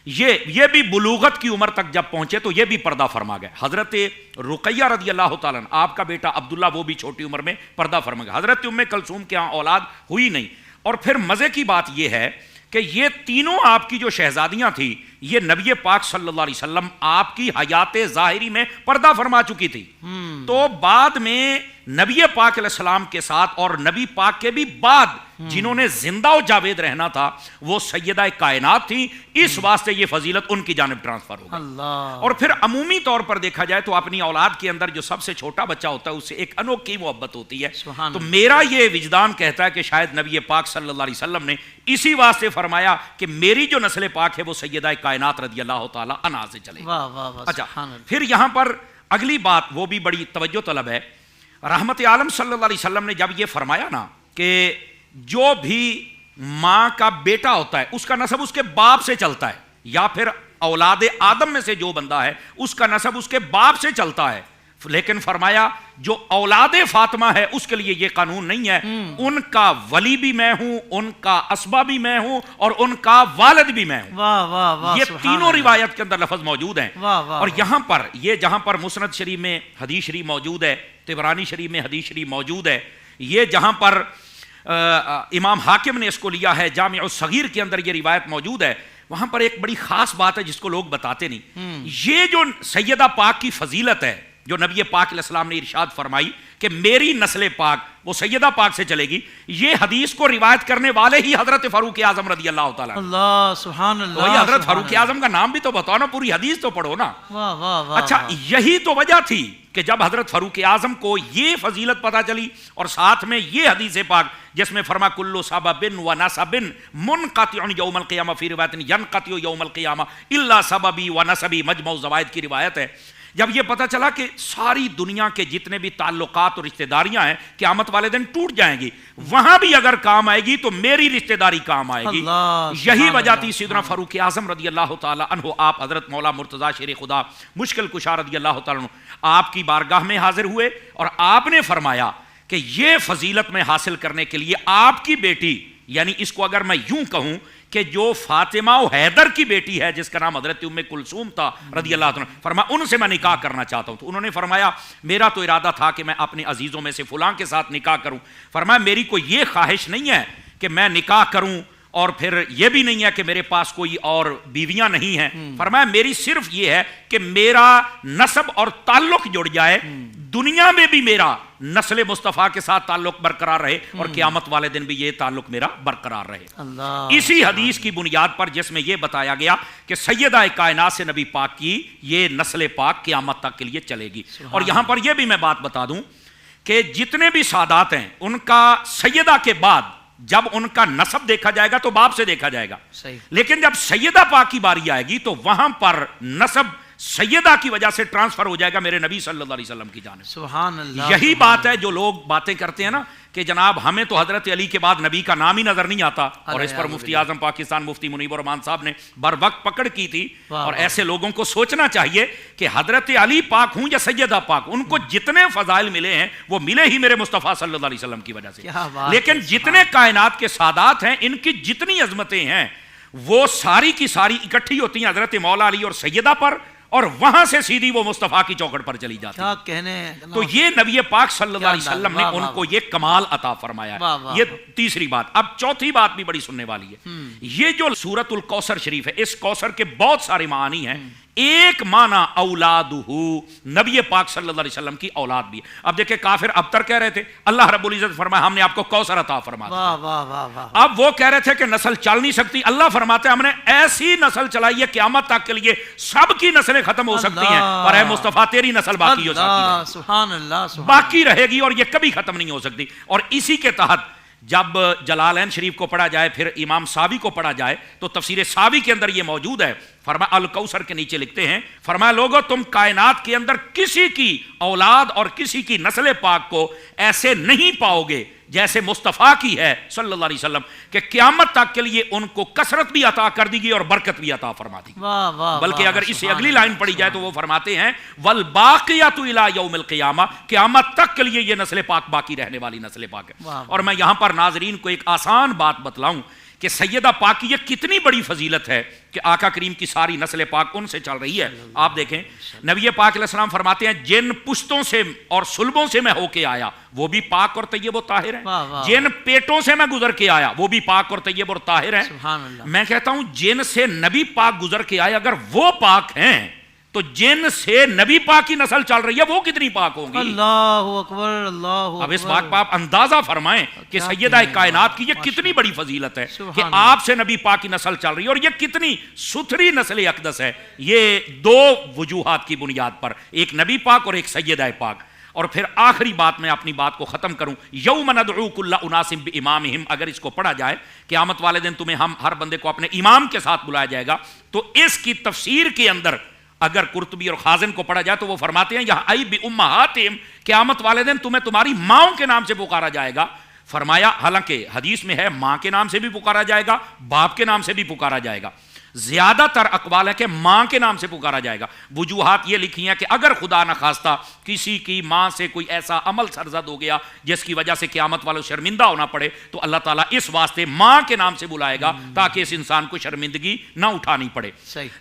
C: یہ بھی بلوغت کی عمر تک جب پہنچے تو یہ بھی پردہ فرما گئے۔ حضرت رقیہ رضی اللہ تعالیٰ عنہ، آپ کا بیٹا عبداللہ، وہ بھی چھوٹی عمر میں پردہ فرما گئے۔ حضرت ام کلثوم کے ہاں اولاد ہوئی نہیں۔ اور پھر مزے کی بات یہ ہے کہ یہ تینوں آپ کی جو شہزادیاں تھیں یہ نبی پاک صلی اللہ علیہ وسلم آپ کی حیات ظاہری میں پردہ فرما چکی تھی، تو بعد میں نبی پاک علیہ السلام کے ساتھ اور نبی پاک کے بھی بعد جنہوں نے زندہ و جاوید رہنا تھا وہ سیدہ کائنات تھی، اس واسطے یہ فضیلت ان کی جانب ٹرانسفر ہو گئی۔ اور پھر عمومی طور پر دیکھا جائے تو اپنی اولاد کے اندر جو سب سے چھوٹا بچہ ہوتا ہے اس سے ایک انوکھی محبت ہوتی ہے۔ تو میرا یہ وجدان کہتا ہے کہ شاید نبی پاک صلی اللہ علیہ وسلم نے اسی واسطے فرمایا کہ میری جو نسل پاک ہے وہ سیدہ کائنات رضی اللہ تعالی عنہا سے چلے۔ اچھا، پھر یہاں پر اگلی بات وہ بھی بڑی توجہ طلب ہے۔ رحمت عالم صلی اللہ علیہ وسلم نے جب یہ فرمایا نا کہ جو بھی ماں کا بیٹا ہوتا ہے اس کا نسب اس کے باپ سے چلتا ہے، یا پھر اولاد آدم میں سے جو بندہ ہے اس کا نسب اس کے باپ سے چلتا ہے، لیکن فرمایا جو اولاد فاطمہ ہے اس کے لیے یہ قانون نہیں ہے، ان کا ولی بھی میں ہوں، ان کا اسبہ بھی میں ہوں اور ان کا والد بھی میں ہوں۔ یہ تینوں روایت کے اندر لفظ موجود ہیں۔ اور یہاں پر یہ جہاں پر مسند شریف میں حدیث شریف موجود ہے، طبرانی شریف میں حدیث شریف موجود ہے، یہ جہاں پر امام حاکم نے اس کو لیا ہے، جامع الصغیر کے اندر یہ روایت موجود ہے، وہاں پر ایک بڑی خاص بات ہے جس کو لوگ بتاتے نہیں۔ یہ جو سیدہ پاک کی فضیلت ہے جو نبی پاک علیہ السلام نے ارشاد فرمائی کہ میری نسل پاک وہ سیدہ پاک سے چلے گی، یہ حدیث کو روایت کرنے والے ہی حضرت فاروق اعظم رضی اللہ تعالیٰ عنہ۔
A: اللہ سبحان اللہ،
C: تو یہ حضرت
A: سبحان
C: فاروق اعظم کا نام بھی تو بتاؤ نا، پوری حدیث تو پڑھو نا۔
A: واہ واہ واہ،
C: اچھا یہی تو وجہ تھی کہ جب حضرت فاروق اعظم کو یہ فضیلت پتہ چلی اور ساتھ میں یہ حدیث پاک جس میں فرما کلو سبب و نسب منقطع یوم القیامہ، فی روایت ینقطع یوم القیامہ الا سببی و نسبی، مجمع الزوائد کی روایت ہے۔ جب یہ پتہ چلا کہ ساری دنیا کے جتنے بھی تعلقات اور رشتہ داریاں ہیں قیامت والے دن ٹوٹ جائیں گی، وہاں بھی اگر کام آئے گی تو میری رشتہ داری کام آئے گی۔ یہی وجہ تھی سیدنا فاروق اعظم رضی اللہ تعالیٰ عنہ، آپ حضرت مولا مرتضیٰ شیر خدا مشکل کشا رضی اللہ تعالیٰ عنہ آپ کی بارگاہ میں حاضر ہوئے اور آپ نے فرمایا کہ یہ فضیلت میں حاصل کرنے کے لیے آپ کی بیٹی، یعنی اس کو اگر میں یوں کہوں کہ جو فاطمہ و حیدر کی بیٹی ہے جس کا نام حضرت ام کلثوم تھا رضی اللہ عنہ، فرمایا ان سے میں نکاح کرنا چاہتا ہوں۔ تو انہوں نے فرمایا میرا تو ارادہ تھا کہ میں اپنے عزیزوں میں سے فلاں کے ساتھ نکاح کروں۔ فرمایا میری کوئی یہ خواہش نہیں ہے کہ میں نکاح کروں اور پھر یہ بھی نہیں ہے کہ میرے پاس کوئی اور بیویاں نہیں ہیں۔ فرمایا میری صرف یہ ہے کہ میرا نسب اور تعلق جڑ جائے، دنیا میں بھی میرا نسل مصطفیٰ کے ساتھ تعلق برقرار رہے اور قیامت والے دن بھی یہ تعلق میرا برقرار رہے۔ اسی حدیث کی بنیاد پر جس میں یہ بتایا گیا کہ سیدہ کائنات سے نبی پاک کی یہ نسل پاک قیامت تک کے لیے چلے گی۔ اور یہاں پر یہ بھی میں بات بتا دوں کہ جتنے بھی سادات ہیں ان کا سیدہ کے بعد جب ان کا نسب دیکھا جائے گا تو باپ سے دیکھا جائے گا، لیکن جب سیدہ پاک کی باری آئے گی تو وہاں پر نسب سیدہ کی وجہ سے ٹرانسفر ہو جائے گا میرے نبی صلی اللہ علیہ وسلم کی جانب۔
A: سبحان اللہ،
C: یہی بات ہے جو لوگ باتیں کرتے ہیں نا کہ جناب ہمیں تو حضرت علی کے بعد نبی کا نام ہی نظر نہیں آتا، اور اس پر مفتی اعظم پاکستان مفتی منیب الرحمان صاحب نے بر وقت پکڑ کی تھی۔ اور ایسے لوگوں کو سوچنا چاہیے کہ حضرت علی پاک ہوں یا سیدہ پاک، ان کو جتنے فضائل ملے ہیں وہ ملے ہی میرے مصطفیٰ صلی اللہ علیہ وسلم کی وجہ سے، لیکن جتنے کائنات کے سادات ہیں ان کی جتنی عظمتیں ہیں وہ ساری کی ساری اکٹھی ہوتی ہیں حضرت مولا علی اور سیدہ پر، اور وہاں سے سیدھی وہ مصطفیٰ کی چوکھٹ پر چلی جاتی ہے۔
A: کیا کہنے،
C: تو یہ نبی پاک صلی اللہ علیہ وسلم نے ان کو یہ کمال عطا فرمایا ہے۔ یہ تیسری بات۔ اب چوتھی بات بھی بڑی سننے والی ہے۔ یہ جو سورۃ الکوثر شریف ہے، اس کوثر کے بہت سارے معانی ہیں۔ ایک معنی اولادہ، نبی پاک صلی اللہ علیہ وسلم کی اولاد بھی ہے۔ اب دیکھیں کافر ابتر کہہ رہے تھے اللہ رب العزت فرمایا ہم نے آپ کو کوثر عطا فرما دیا۔ اب وہ کہہ رہے تھے کہ نسل چل نہیں سکتی، اللہ فرماتے ہیں ہم نے ایسی نسل چلائی ہے قیامت تک کے لیے سب کی نسلیں ختم ہو سکتی ہیں، اور اے مصطفیٰ تیری نسل باقی ہو سکتی ہے، باقی رہے گی اور یہ کبھی ختم نہیں ہو سکتی۔ اور اسی کے تحت جب جلالین شریف کو پڑھا جائے، پھر امام ساوی کو پڑھا جائے، تو تفسیر ساوی کے اندر یہ موجود ہے۔ فرمایا الکوثر کے نیچے لکھتے ہیں، فرمایا لوگو تم کائنات کے اندر کسی کی اولاد اور کسی کی نسل پاک کو ایسے نہیں پاؤ گے جیسے مصطفیٰ کی ہے صلی اللہ علیہ وسلم، کہ قیامت تک کے لیے ان کو کثرت بھی عطا کر دی گئی اور برکت بھی عطا فرما دی۔ بلکہ اگر اس سے اگلی لائن پڑھی جائے تو وہ فرماتے ہیں والباقیات الی یوم القیامہ، قیامت تک کے لیے یہ نسل پاک باقی رہنے والی نسل پاک ہے۔ اور میں یہاں پر ناظرین کو ایک آسان بات بتلاؤں کہ سیدہ پاک کی یہ کتنی بڑی فضیلت ہے کہ آقا کریم کی ساری نسل پاک ان سے چل رہی ہے۔ آپ دیکھیں نبی پاک علیہ السلام فرماتے ہیں جن پشتوں سے اور سلبوں سے میں ہو کے آیا وہ بھی پاک اور طیب و طاہر ہیں، جن پیٹوں سے میں گزر کے آیا وہ بھی پاک اور طیب اور طاہر ہیں۔ میں کہتا ہوں جن سے نبی پاک گزر کے آئے اگر وہ پاک ہیں تو جن سے نبی پاک کی نسل چل رہی ہے وہ کتنی پاک ہوں گی۔
A: اللہ اکبر، اللہ اکبر۔
C: اب اس بات پر آپ اندازہ فرمائیں کہ سیدہ کائنات کی یہ کتنی بڑی فضیلت ہے کہ آپ سے نبی پاک کی نسل چل رہی ہے، اور یہ کتنی ستھری نسل اقدس ہے۔ یہ دو وجوہات کی بنیاد پر، ایک نبی پاک اور ایک سیدہ پاک۔ اور پھر آخری بات میں اپنی بات کو ختم کروں، یوم ندعو کل اناس بامامہم، اگر اس کو پڑھا جائے قیامت والے دن تمہیں ہم ہر بندے کو اپنے امام کے ساتھ بلایا جائے گا، تو اس کی تفسیر کے اندر اگر قرطبی اور خازن کو پڑھا جائے تو وہ فرماتے ہیں یہاں ای بامہاتہم، قیامت والے دن تمہیں تمہاری ماؤں کے نام سے پکارا جائے گا۔ فرمایا حالانکہ حدیث میں ہے ماں کے نام سے بھی پکارا جائے گا، باپ کے نام سے بھی پکارا جائے گا، زیادہ تر اقوال ہے کہ ماں کے نام سے پکارا جائے گا۔ وجوہات یہ لکھی ہیں کہ اگر خدا نخواستہ کسی کی ماں سے کوئی ایسا عمل سرزد ہو گیا جس کی وجہ سے قیامت والوں شرمندہ ہونا پڑے تو اللہ تعالیٰ اس واسطے ماں کے نام سے بلائے گا تاکہ اس انسان کو شرمندگی نہ اٹھانی پڑے۔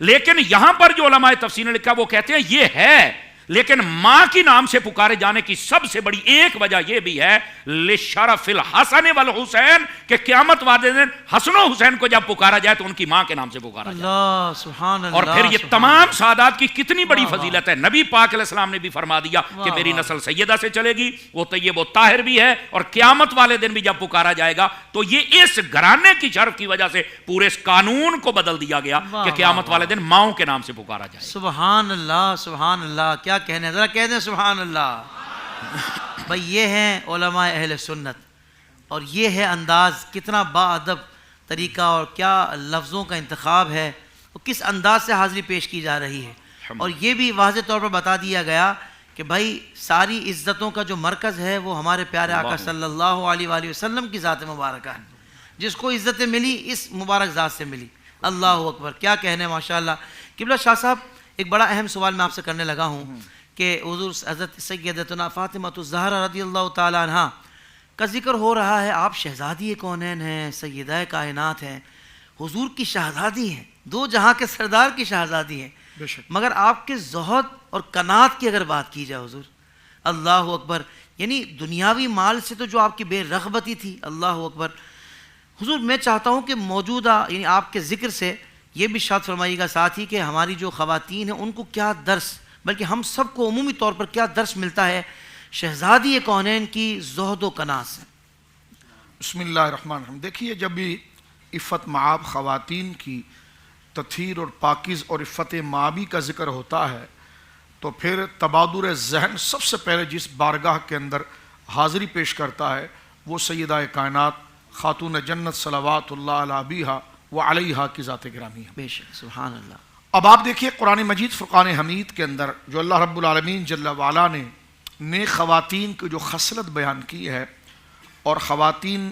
C: لیکن یہاں پر جو علماء تفسیر نے لکھا وہ کہتے ہیں یہ ہے لیکن ماں کی نام سے پکارے جانے کی سب سے بڑی ایک وجہ یہ بھی ہے لشرف الحسن والحسین، کہ قیامت والے دن حسن و حسین کو جب پکارا جائے تو ان کی ماں کے نام سے پکارا جائے۔
A: اللہ سبحان اللہ۔
C: اور پھر یہ تمام سعادات کی کتنی بڑی فضیلت ہے، نبی پاک علیہ السلام نے بھی فرما دیا کہ میری نسل سیدہ سے چلے گی، وہ طیب و طاہر بھی ہے، اور قیامت والے دن بھی جب پکارا جائے گا تو یہ اس گھرانے کی شرف کی وجہ سے پورے اس قانون کو بدل دیا گیا کہ قیامت والے دن ماؤں کے نام سے پکارا جائے۔
A: سبحان اللہ سبحان اللہ، کیا کہنے، ذرا کہہ دیں سبحان اللہ۔ بھائی یہ ہیں علماء اہل سنت، اور یہ ہے انداز، کتنا با ادب طریقہ اور کیا لفظوں کا انتخاب ہے، اور کس انداز سے حاضری پیش کی جا رہی ہے۔ اور یہ بھی واضح طور پر بتا دیا گیا کہ بھائی ساری عزتوں کا جو مرکز ہے وہ ہمارے پیارے آقا صلی اللہ علیہ وآلہ وسلم کی ذات مبارکہ ہے، جس کو عزتیں ملی اس مبارک ذات سے ملی۔ اللہ اکبر، کیا کہنے ماشاءاللہ۔ قبلہ شاہ صاحب، ایک بڑا اہم سوال میں آپ سے کرنے لگا ہوں کہ حضور حضرت سیدتنا فاطمہ الزہرا رضی اللہ تعالی عنہا کا ذکر ہو رہا ہے، آپ شہزادی کونین ہیں، سیدہ کائنات ہیں، حضور کی شہزادی ہیں، دو جہاں کے سردار کی شہزادی ہیں، مگر آپ کے زہد اور قناعت کی اگر بات کی جائے حضور، اللہ اکبر، یعنی دنیاوی مال سے تو جو آپ کی بے رغبتی تھی، اللہ اکبر۔ حضور میں چاہتا ہوں کہ موجودہ یعنی آپ کے ذکر سے یہ بھی ارشاد فرمائیے گا ساتھ ہی کہ ہماری جو خواتین ہیں ان کو کیا درس، بلکہ ہم سب کو عمومی طور پر کیا درس ملتا ہے شہزادی کونین کی زہد و قناعت سے۔
B: بسم اللہ الرحمن الرحیم۔ دیکھیے جب بھی عفت معاب خواتین کی تطہیر اور پاکیز اور عفت معابی کا ذکر ہوتا ہے تو پھر تبادر ذہن سب سے پہلے جس بارگاہ کے اندر حاضری پیش کرتا ہے وہ سیدہ کائنات خاتون جنت صلوات اللہ علیہ ابیہا و علیہا کی ذات گرامی ہے۔
A: بے شک، سبحان اللہ۔
B: اب آپ دیکھیے قرآن مجید فرقان حمید کے اندر جو اللہ رب العالمین جل وعلا نے نیک خواتین کی جو خصلت بیان کی ہے، اور خواتین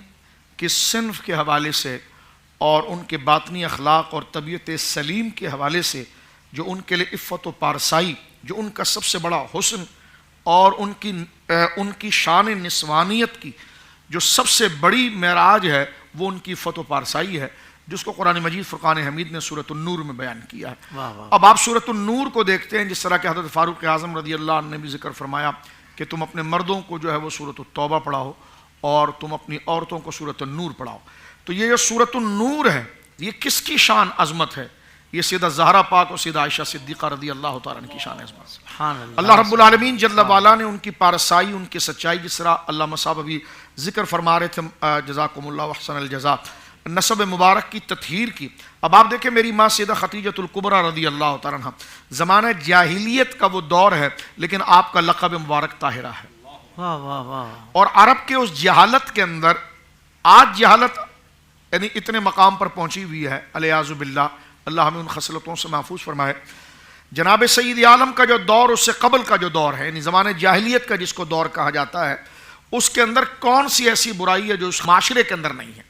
B: کے صنف کے حوالے سے اور ان کے باطنی اخلاق اور طبیعت سلیم کے حوالے سے جو ان کے لیے عفت و پارسائی، جو ان کا سب سے بڑا حسن اور ان کی شان نسوانیت کی جو سب سے بڑی معراج ہے وہ ان کی عفت و پارسائی ہے، جس کو قرآن مجید فرقان حمید نے سورۃ النور میں بیان کیا ہے۔ اب آپ سورۃ النور کو دیکھتے ہیں، جس طرح کہ حضرت فاروق اعظم رضی اللہ عنہ نے بھی ذکر فرمایا کہ تم اپنے مردوں کو جو ہے وہ سورۃ التوبہ پڑھاؤ اور تم اپنی عورتوں کو سورۃ النور پڑھاؤ۔ تو یہ جو سورۃ النور ہے یہ کس کی شان عظمت ہے؟ یہ سیدہ زہرا پاک اور سیدہ عائشہ صدیقہ رضی اللہ تعالیٰ عنہ کی شان عظمت۔ اللہ رب العالمین جل وعلا نے ان کی پارسائی، ان کی سچائی، جس طرح علامہ صاحب ابھی ذکر فرما رہے تھے جزاکم اللہ واحسن الجزاء، نسب مبارک کی تطہیر کی۔ اب آپ دیکھیں میری ماں سیدہ خدیجۃ الکبریٰ رضی اللہ تعالیٰ عنہ، زمانہ جاہلیت کا وہ دور ہے لیکن آپ کا لقب مبارک طاہرہ ہے۔
A: واہ واہ واہ۔
B: اور عرب کے اس جہالت کے اندر آج جہالت یعنی اتنے مقام پر پہنچی ہوئی ہے، الیاذ باللہ، اللہ ہمیں ان خصلتوں سے محفوظ فرمائے۔ جناب سید عالم کا جو دور، اس سے قبل کا جو دور ہے، یعنی زمانے جاہلیت کا جس کو دور کہا جاتا ہے، اس کے اندر کون سی ایسی برائی ہے جو اس معاشرے کے اندر نہیں ہے؟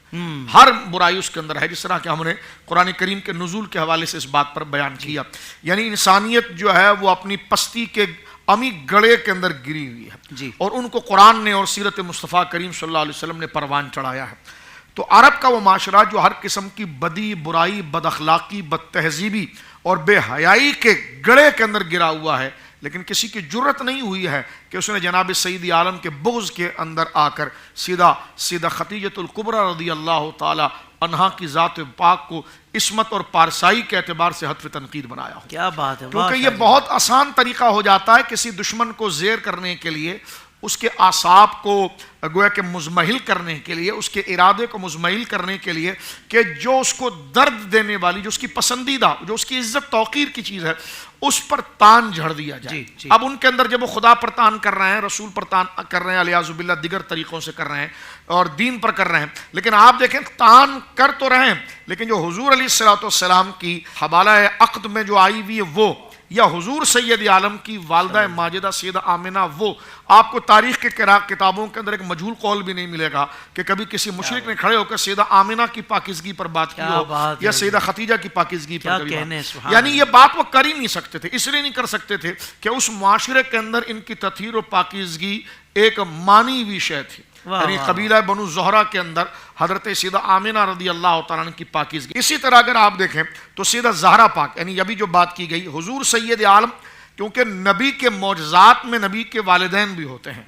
B: ہر برائی اس کے اندر ہے، جس طرح کہ ہم نے قرآن کریم کے نزول کے حوالے سے اس بات پر بیان کیا۔ یعنی انسانیت جو ہے وہ اپنی پستی کے امی گڑے کے اندر گری ہوئی ہے، اور ان کو قرآن نے اور سیرت مصطفیٰ کریم صلی اللہ علیہ وسلم نے پروان چڑھایا ہے۔ تو عرب کا وہ معاشرہ جو ہر قسم کی بدی، برائی، بد اخلاقی، بد تہذیبی اور بے حیائی کے گڑے کے اندر گرا ہوا ہے، لیکن کسی کی جرت نہیں ہوئی ہے کہ اس نے جناب سید عالم کے بغض کے اندر آ کر سیدہ خدیجۃ الکبریٰ رضی اللہ تعالی عنہا کی ذات پاک کو عصمت اور پارسائی کے اعتبار سے حتف تنقید بنایا ہو۔
A: کیا بات ہے،
B: کیونکہ یہ بہت آسان طریقہ ہو جاتا ہے کسی دشمن کو زیر کرنے کے لیے، اس کے اعصاب کو گویا کہ مزمحل کرنے کے لیے، اس کے ارادے کو مزمحل کرنے کے لیے، کہ جو اس کو درد دینے والی، جو اس کی پسندیدہ، جو اس کی عزت توقیر کی چیز ہے، اس پر تان جھڑ دیا جائے۔ اب ان کے اندر جب وہ خدا پر تان کر رہے ہیں، رسول پر تان کر رہے ہیں، الیاذ باللہ دیگر طریقوں سے کر رہے ہیں اور دین پر کر رہے ہیں، لیکن آپ دیکھیں تان کر تو رہے ہیں، لیکن جو حضور علیہ الصلوۃ والسلام کی حوالہ عقد میں جو آئی ہوئی ہے وہ، یا حضور سید عالم کی والدہ ماجدہ سیدہ آمنہ، وہ آپ کو تاریخ کے کتابوں کے اندر ایک مجہول قول بھی نہیں ملے گا کہ کبھی کسی مشرک نے کھڑے ہو کر سیدہ آمنہ کی پاکیزگی پر بات کی ہو یا سیدہ خدیجہ کی پاکیزگی پر کبھی بات، یعنی یہ بات وہ کر ہی نہیں سکتے تھے۔ اس لیے نہیں کر سکتے تھے کہ اس معاشرے کے اندر ان کی تطہیر و پاکیزگی ایک مانی ہوئی شے تھی۔ یعنی قبیلہ بنو زہرہ کے اندر حضرت سیدہ آمنہ رضی اللہ تعالیٰ عنہ کی پاکیزگی۔ اسی طرح اگر آپ دیکھیں تو سیدہ زہرا پاک، یعنی ابھی جو بات کی گئی حضور سید عالم، کیونکہ نبی کے معجزات میں نبی کے والدین بھی ہوتے ہیں،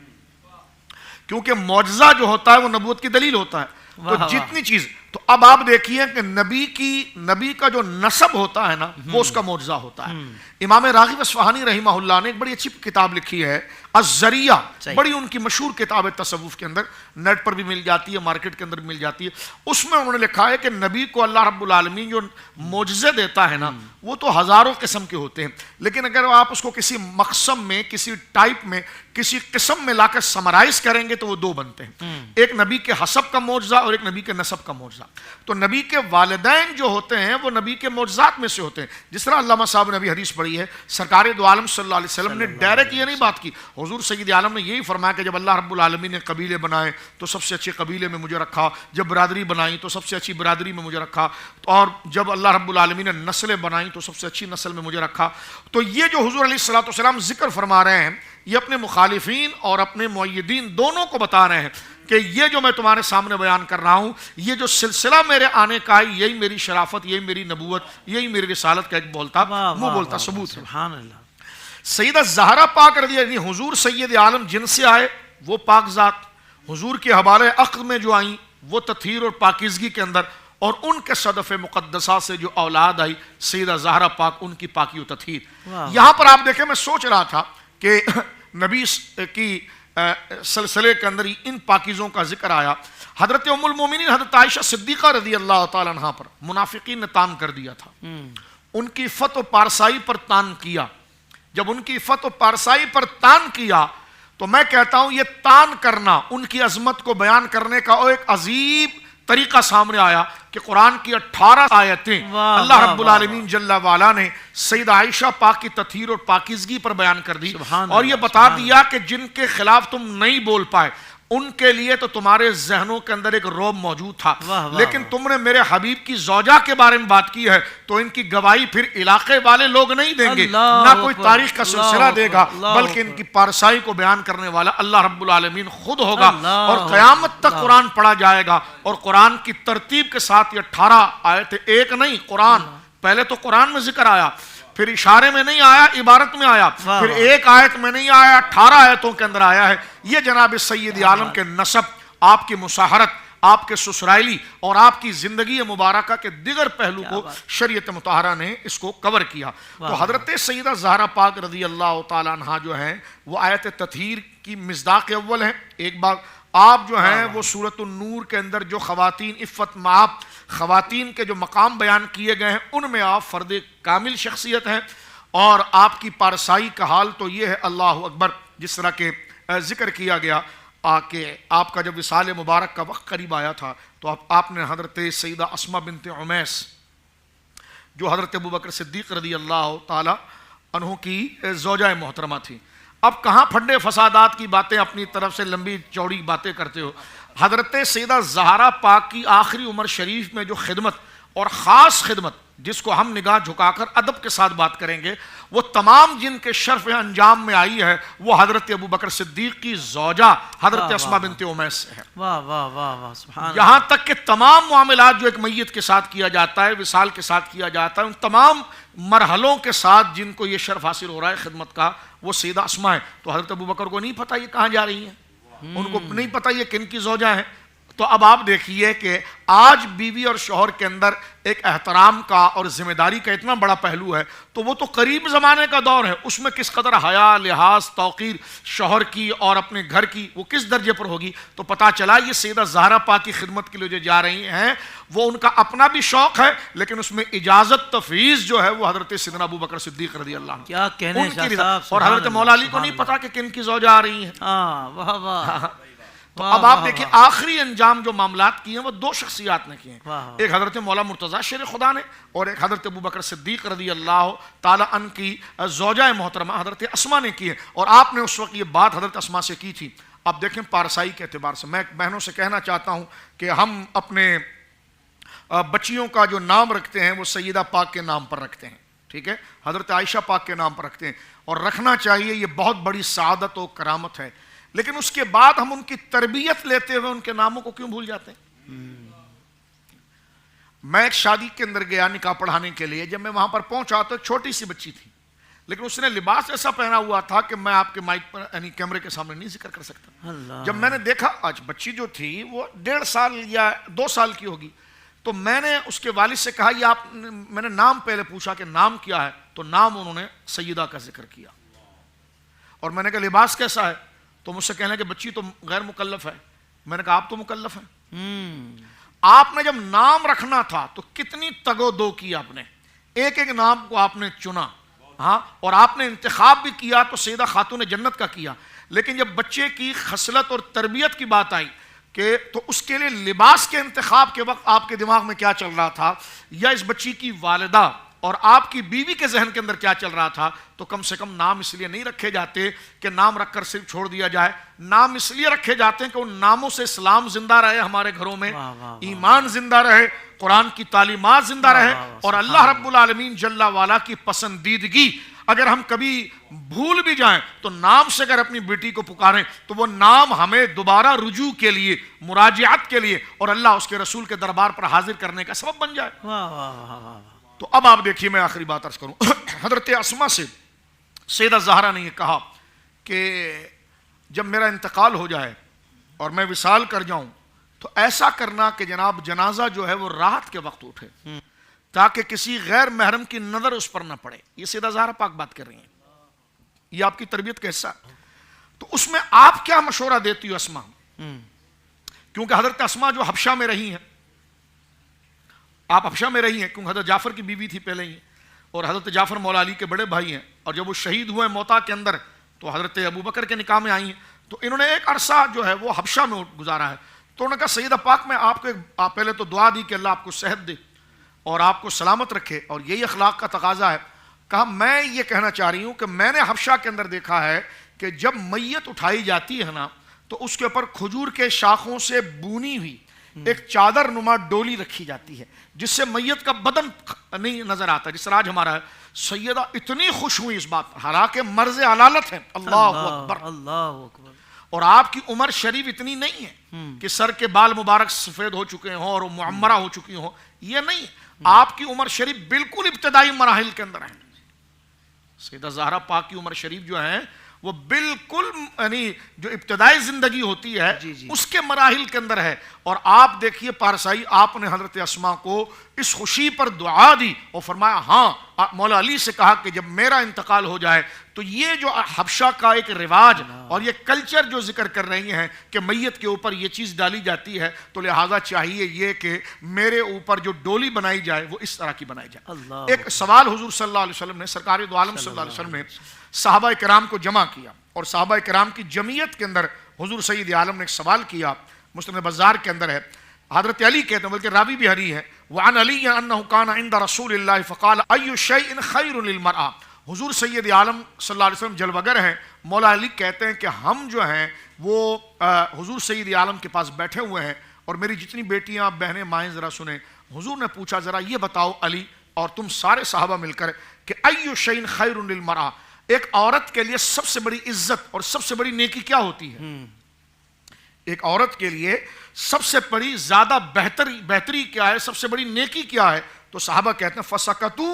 B: کیونکہ معجزہ جو ہوتا ہے وہ نبوت کی دلیل ہوتا ہے. تو جتنی چیز، تو اب آپ دیکھیے کہ نبی کا جو نسب ہوتا ہے نا وہ اس کا معجزہ ہوتا ہے. امام راغب اصفہانی رحمہ اللہ نے ایک بڑی اچھی کتاب لکھی ہے الذریعہ، بڑی ان کی مشہور کتاب ہے تصوف کے اندر، نیٹ پر بھی مل جاتی ہے، مارکیٹ کے اندر بھی مل جاتی ہے. اس میں انہوں نے لکھا ہے کہ نبی کو اللہ رب العالمین جو معجزے دیتا ہے نا وہ تو ہزاروں قسم کے ہوتے ہیں، لیکن اگر آپ اس کو کسی مقسم میں، کسی ٹائپ میں، کسی قسم میں لا کر سمرائز کریں گے تو وہ دو بنتے ہیں، ایک نبی کے حسب کا معجزہ اور ایک نبی کے نسب کا معجزہ. تو نبی کے والدین جو ہوتے ہیں وہ نبی کے معجزات میں سے ہوتے ہیں. جس طرح علامہ صاحب نے ابھی حدیث پڑھی ہے، سرکار دو عالم صلی اللہ علیہ وسلم نے ڈائریکٹ یہ نہیں بات کی، حضور سید عالم نے یہی فرمایا کہ جب اللہ رب العالمین نے قبیلے بنائے تو سب سے اچھے قبیلے میں مجھے رکھا، جب برادری بنائی تو سب سے اچھی برادری میں مجھے رکھا، اور جب اللہ رب العالمین نے نسلیں بنائیں تو سب سے اچھی نسل میں مجھے رکھا. تو یہ جو حضور علیہ الصلوۃ والسلام ذکر فرما رہے ہیں یہ اپنے مخالفین اور اپنے مؤیدین دونوں کو بتا رہے ہیں کہ یہ جو میں تمہارے سامنے بیان کر رہا ہوں، یہ جو سلسلہ میرے آنے کا ہے، یہی میری شرافت، یہی میری نبوت، یہی میری رسالت کا ایک بولتا منہ بولتا ثبوت ہے.
A: سبحان اللہ.
B: سیدہ زہرا پاک رضی اللہ عنہ، حضور سید عالم جن سے آئے وہ پاک ذات، حضور کے حوالے عقد میں جو آئیں وہ تطہیر اور پاکیزگی کے اندر، اور ان کے صدف مقدسہ سے جو اولاد آئی سیدہ زہرا پاک، ان کی پاکی و تطہیر. یہاں پر آپ دیکھیں، میں سوچ رہا تھا کہ نبی کی سلسلے کے اندر ان پاکیزوں کا ذکر آیا. حضرت ام المومنین حضرت عائشہ صدیقہ رضی اللہ تعالیٰ عنہ پر منافقین نے تان کر دیا تھا، ان کی عفت و پارسائی پر تان کیا. جب ان کی عفت و پارسائی پر تان کیا تو میں کہتا ہوں یہ تان کرنا، ان کی عظمت کو بیان کرنے کا ایک عظیم طریقہ سامنے آیا کہ قرآن کی 18 آیتیں اللہ رب العالمین جل وعلا نے سیدہ عائشہ پاک کی تطہیر اور پاکیزگی پر بیان کر دی، اور یہ بتا دیا کہ جن کے خلاف تم نہیں بول پائے ان کے لیے تو تمہارے ذہنوں کے اندر ایک رعب موجود تھا، لیکن تم نے میرے حبیب کی زوجہ کے بارے میں بات کی ہے تو ان کی گواہی پھر علاقے والے لوگ نہیں دیں گے، نہ کوئی تاریخ کا سلسلہ دے گا، بلکہ ان کی پارسائی کو بیان کرنے والا اللہ رب العالمین خود ہوگا. اور قیامت تک قرآن پڑھا جائے گا، اور قرآن کی ترتیب کے ساتھ یہ 18 آیتیں، ایک نہیں، قرآن پہلے تو قرآن میں ذکر آیا، پھر اشارے میں نہیں آیا، عبارت میں آیا، پھر ایک آیت میں نہیں آیا، 18 آیتوں کے اندر آیا ہے. یہ جناب سید عالم کے نسب، آپ کی مساہرت، آپ کے سسرائیلی اور آپ کی زندگی مبارکہ کے دیگر پہلو کو شریعت مطہرہ نے اس کو کور کیا. تو حضرت سیدہ زہرا پاک رضی اللہ تعالیٰ عنہ جو ہیں وہ آیت تطہیر کی مصداق اول ہیں. ایک بات آپ جو ہیں وہ سورۃ النور کے اندر جو خواتین عفت معاف، خواتین کے جو مقام بیان کیے گئے ہیں ان میں آپ فرد کامل شخصیت ہیں، اور آپ کی پارسائی کا حال تو یہ ہے اللہ اکبر. جس طرح کے ذکر کیا گیا کہ آپ کا جب وصال مبارک کا وقت قریب آیا تھا تو آپ نے حضرت سیدہ اسماء بنت عمیس جو حضرت ابوبکر صدیق رضی اللہ تعالی عنہ کی زوجہ محترمہ تھی. اب کہاں پھڈے فسادات کی باتیں، اپنی طرف سے لمبی چوڑی باتیں کرتے ہو. حضرت سیدہ زہرا پاک کی آخری عمر شریف میں جو خدمت اور خاص خدمت جس کو ہم نگاہ جھکا کر ادب کے ساتھ بات کریں گے، وہ تمام جن کے شرف انجام میں آئی ہے وہ حضرت ابوبکر صدیق کی زوجہ حضرت اسماء بنت عمیس سے ہے. یہاں تک کہ تمام معاملات جو ایک میت کے ساتھ کیا جاتا ہے، وصال کے ساتھ کیا جاتا ہے، ان تمام مرحلوں کے ساتھ جن کو یہ شرف حاصل ہو رہا ہے خدمت کا وہ سیدہ اسماء ہے. تو حضرت ابوبکر کو نہیں پتا یہ کہاں جا رہی ہیں، ان کو نہیں پتا یہ کن کی زوجہ ہیں. تو اب آپ دیکھیے کہ آج بیوی اور شوہر کے اندر ایک احترام کا اور ذمہ داری کا اتنا بڑا پہلو ہے، تو وہ تو قریب زمانے کا دور ہے، اس میں کس قدر حیا، لحاظ، توقیر شوہر کی اور اپنے گھر کی وہ کس درجے پر ہوگی. تو پتہ چلا یہ سیدہ زہرا پاک کی خدمت کے لیے جو جا رہی ہیں وہ ان کا اپنا بھی شوق ہے، لیکن اس میں اجازت تفویض جو ہے وہ حضرت سیدنا ابوبکر صدیق رضی اللہ عنہ
A: کیا کہنے
B: اور حضرت مولا علی کو نہیں پتا کہ کن کی زوجہ آ رہی ہیں. تو اب آپ دیکھیں آخری انجام جو معاملات کیے ہیں وہ دو شخصیات نے کیے ہیں، ایک حضرت مولا مرتضیٰ شیر خدا نے اور ایک حضرت ابوبکر صدیق رضی اللہ تعالی عنہ کی زوجہ محترمہ حضرت اسماء نے کی ہے. اور آپ نے اس وقت یہ بات حضرت اسماء سے کی تھی. اب دیکھیں پارسائی کے اعتبار سے میں بہنوں سے کہنا چاہتا ہوں کہ ہم اپنے بچیوں کا جو نام رکھتے ہیں وہ سیدہ پاک کے نام پر رکھتے ہیں، ٹھیک ہے، حضرت عائشہ پاک کے نام پر رکھتے ہیں، اور رکھنا چاہیے، یہ بہت بڑی سعادت و کرامت ہے. لیکن اس کے بعد ہم ان کی تربیت لیتے ہوئے ان کے ناموں کو کیوں بھول جاتے ہیں؟ میں ایک شادی کے اندر گیا نکاح پڑھانے کے لیے. جب میں وہاں پر پہنچا تو ایک چھوٹی سی بچی تھی. لیکن اس نے لباس ایسا پہنا ہوا تھا کہ میں آپ کے مائک پر یعنی کیمرے کے سامنے نہیں ذکر کر سکتا.
A: اللہ.
B: جب میں نے دیکھا آج بچی جو تھی وہ 1.5 سال یا 2 سال کی ہوگی, تو میں نے اس کے والد سے کہا یہ آپ, میں نے نام پہلے پوچھا کہ نام کیا ہے, تو نام انہوں نے سیدہ کا ذکر کیا. اور میں نے کہا لباس کیسا ہے, تو مجھ سے کہنے کہ بچی تو غیر مکلف ہے. میں نے کہا آپ تو مکلف ہیں. آپ نے جب نام رکھنا تھا تو کتنی تگ و دو کی آپ نے, ایک ایک نام کو آپ نے چنا, ہاں, اور آپ نے انتخاب بھی کیا تو سیدہ خاتون جنت کا کیا. لیکن جب بچے کی خصلت اور تربیت کی بات آئی کہ تو اس کے لیے لباس کے انتخاب کے وقت آپ کے دماغ میں کیا چل رہا تھا, یا اس بچی کی والدہ اور آپ کی بیوی کے ذہن کے اندر کیا چل رہا تھا, تو کم سے کم نام اس لیے نہیں رکھے جاتے کہ نام رکھ کر صرف چھوڑ دیا جائے. نام اس لیے رکھے جاتے ہیں کہ ان ناموں سے اسلام زندہ رہے ہمارے گھروں میں, ایمان زندہ رہے, قرآن کی تعلیمات زندہ رہے, اور اللہ رب العالمین جل والا کی پسندیدگی اگر ہم کبھی بھول بھی جائیں تو نام سے اگر اپنی بیٹی کو پکاریں تو وہ نام ہمیں دوبارہ رجوع کے لیے, مراجعت کے لیے اور اللہ اس کے رسول کے دربار پر حاضر کرنے کا سبب بن جائے. تو اب آپ دیکھیے, میں آخری بات عرض کروں. حضرت اسما سے سیدہ زہرا نے یہ کہا کہ جب میرا انتقال ہو جائے اور میں وصال کر جاؤں تو ایسا کرنا کہ جناب جنازہ جو ہے وہ رات کے وقت اٹھے تاکہ کسی غیر محرم کی نظر اس پر نہ پڑے. یہ سیدہ زہرا پاک بات کر رہی ہیں, یہ آپ کی تربیت کا حصہ. تو اس میں آپ کیا مشورہ دیتی ہو اسما, کیونکہ حضرت اسما جو حبشہ میں رہی ہیں, آپ حبشہ میں رہی ہیں کیونکہ حضرت جعفر کی بیوی تھی پہلے ہی, اور حضرت جعفر مولا علی کے بڑے بھائی ہیں, اور جب وہ شہید ہوئے موتا کے اندر تو حضرت ابوبکر کے نکاح میں آئی ہیں, تو انہوں نے ایک عرصہ جو ہے وہ حبشہ میں گزارا ہے. تو انہوں نے کہا سیدہ پاک میں آپ کو پہلے تو دعا دی کہ اللہ آپ کو صحت دے اور آپ کو سلامت رکھے, اور یہی اخلاق کا تقاضا ہے. کہا میں یہ کہنا چاہ رہی ہوں کہ میں نے حبشہ کے اندر دیکھا ہے کہ جب میت اٹھائی جاتی ہے نا تو اس کے اوپر کھجور کے شاخوں سے بونی ہوئی ایک چادر نما ڈولی رکھی جاتی ہے جس سے میت کا بدن نہیں نظر آتا, جس طرح آج ہمارا ہے. سیدہ اتنی خوش ہوئی اس بات, حالانکہ مرض علالت ہے, اللہ اکبر,
A: اللہ اکبر,
B: اور آپ کی عمر شریف اتنی نہیں ہے کہ سر کے بال مبارک سفید ہو چکے ہوں اور معمرہ ہو چکی ہوں, یہ نہیں. آپ کی عمر شریف بالکل ابتدائی مراحل کے اندر ہے. سیدہ زہرا پاک کی عمر شریف جو ہے وہ بالکل یعنی جو ابتدائی زندگی ہوتی ہے اس کے مراحل کے اندر ہے. اور آپ دیکھیے پارسائی, آپ نے حضرت اسما کو اس خوشی پر دعا دی اور فرمایا ہاں مولا علی سے کہا کہ جب میرا انتقال ہو جائے تو یہ جو حبشہ کا ایک رواج اور یہ کلچر جو ذکر کر رہی ہیں کہ میت کے اوپر یہ چیز ڈالی جاتی ہے, تو لہٰذا چاہیے یہ کہ میرے اوپر جو ڈولی بنائی جائے وہ اس طرح کی بنائی جائے. ایک سوال حضور صلی اللہ علیہ وسلم نے, سرکار دو عالم صلی اللہ علیہ وسلم نے صحابہ کرام کو جمع کیا, اور صحابہ کرام کی جمعیت کے اندر حضور سید عالم نے ایک سوال کیا, مسلم بازار کے اندر ہے. حضرت علی کہتے ہیں, بلکہ راوی بھی ہری ہے, وعن علی انہ کان عند رسول اللہ فقال ای شیء خیر للمرأة. حضور سید عالم صلی اللہ علیہ وسلم جلوگر ہیں, مولا علی کہتے ہیں کہ ہم جو ہیں وہ حضور سید عالم کے پاس بیٹھے ہوئے ہیں, اور میری جتنی بیٹیاں بہنیں مائیں ذرا سنیں. حضور نے پوچھا ذرا یہ بتاؤ علی اور تم سارے صحابہ مل کر کہ ای شیء خیر للمرأة, ایک عورت کے لیے سب سے بڑی عزت اور سب سے بڑی نیکی کیا ہوتی ہے؟ ایک عورت کے لیے سب سے بڑی زیادہ بہتری کیا ہے, سب سے بڑی نیکی کیا ہے؟ تو صحابہ کہتے ہیں فسکتو,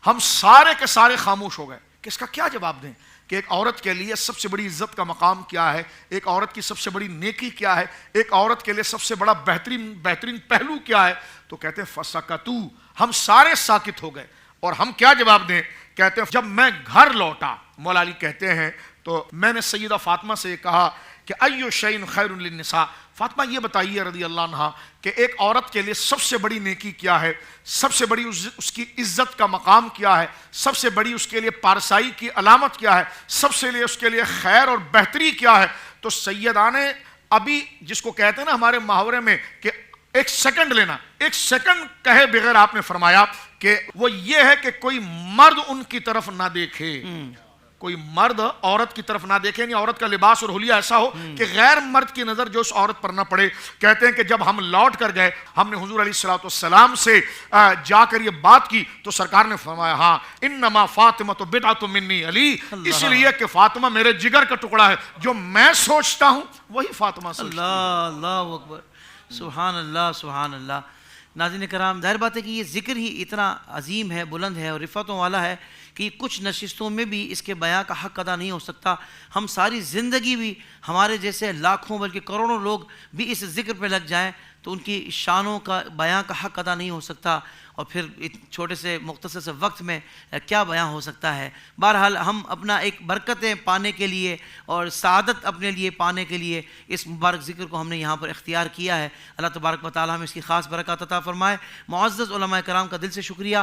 B: ہم سارے کے سارے خاموش ہو گئے کہ اس کا کیا جواب دیں کہ ایک عورت کے لیے سب سے بڑی عزت کا مقام کیا ہے, ایک عورت کی سب سے بڑی نیکی کیا ہے, ایک عورت کے لیے سب سے بڑا بہترین پہلو کیا ہے. تو کہتے ہیں فسکتو, ہم سارے ساکت ہو گئے. اور ہم کیا جواب دیں؟ کہتے ہیں جب میں گھر لوٹا, مولا علی کہتے ہیں, تو میں نے سیدہ فاطمہ سے کہا کہ ایو شیء خیر للنساء, فاطمہ یہ بتائیے رضی اللہ عنہا کہ ایک عورت کے لیے سب سے بڑی نیکی کیا ہے, سب سے بڑی اس کی عزت کا مقام کیا ہے, سب سے بڑی اس کے لیے پارسائی کی علامت کیا ہے, سب سے اس کے لیے خیر اور بہتری کیا ہے؟ تو سیدان ابھی جس کو کہتے ہیں نا ہمارے محاورے میں کہ ایک سیکنڈ لینا, ایک سیکنڈ کہے بغیر آپ نے فرمایا کہ وہ یہ ہے کہ کوئی مرد ان کی طرف نہ دیکھے, کوئی مرد عورت کی طرف نہ دیکھے, یعنی عورت کا لباس اور حلیہ ایسا ہو کہ غیر مرد کی نظر جو اس عورت پر نہ پڑے. کہتے ہیں کہ جب ہم لوٹ کر گئے, ہم نے حضور علیہ السلام سے جا کر یہ بات کی تو سرکار نے فرمایا ہاں انما فاطمہ بضعۃ منی علی, اس لیے کہ فاطمہ میرے جگر کا ٹکڑا ہے, جو میں سوچتا ہوں وہی فاطمہ سوچتی ہے.
A: اللہ اکبر, سبحان اللہ سبحان اللہ. ناظرین کرام، ظاہر بات ہے کہ یہ ذکر ہی اتنا عظیم ہے، بلند ہے اور رفعتوں والا ہے کہ کچھ نشستوں میں بھی اس کے بیان کا حق ادا نہیں ہو سکتا. ہم ساری زندگی بھی ہمارے جیسے لاکھوں بلکہ کروڑوں لوگ بھی اس ذکر پہ لگ جائیں تو ان کی شانوں کا بیان کا حق ادا نہیں ہو سکتا، اور پھر چھوٹے سے مختصر سے وقت میں کیا بیان ہو سکتا ہے. بہرحال ہم اپنا ایک برکتیں پانے کے لیے اور سعادت اپنے لیے پانے کے لیے اس مبارک ذکر کو ہم نے یہاں پر اختیار کیا ہے. اللہ تبارک و تعالی ہمیں اس کی خاص برکات عطا فرمائے. معزز علماء کرام کا دل سے شکریہ.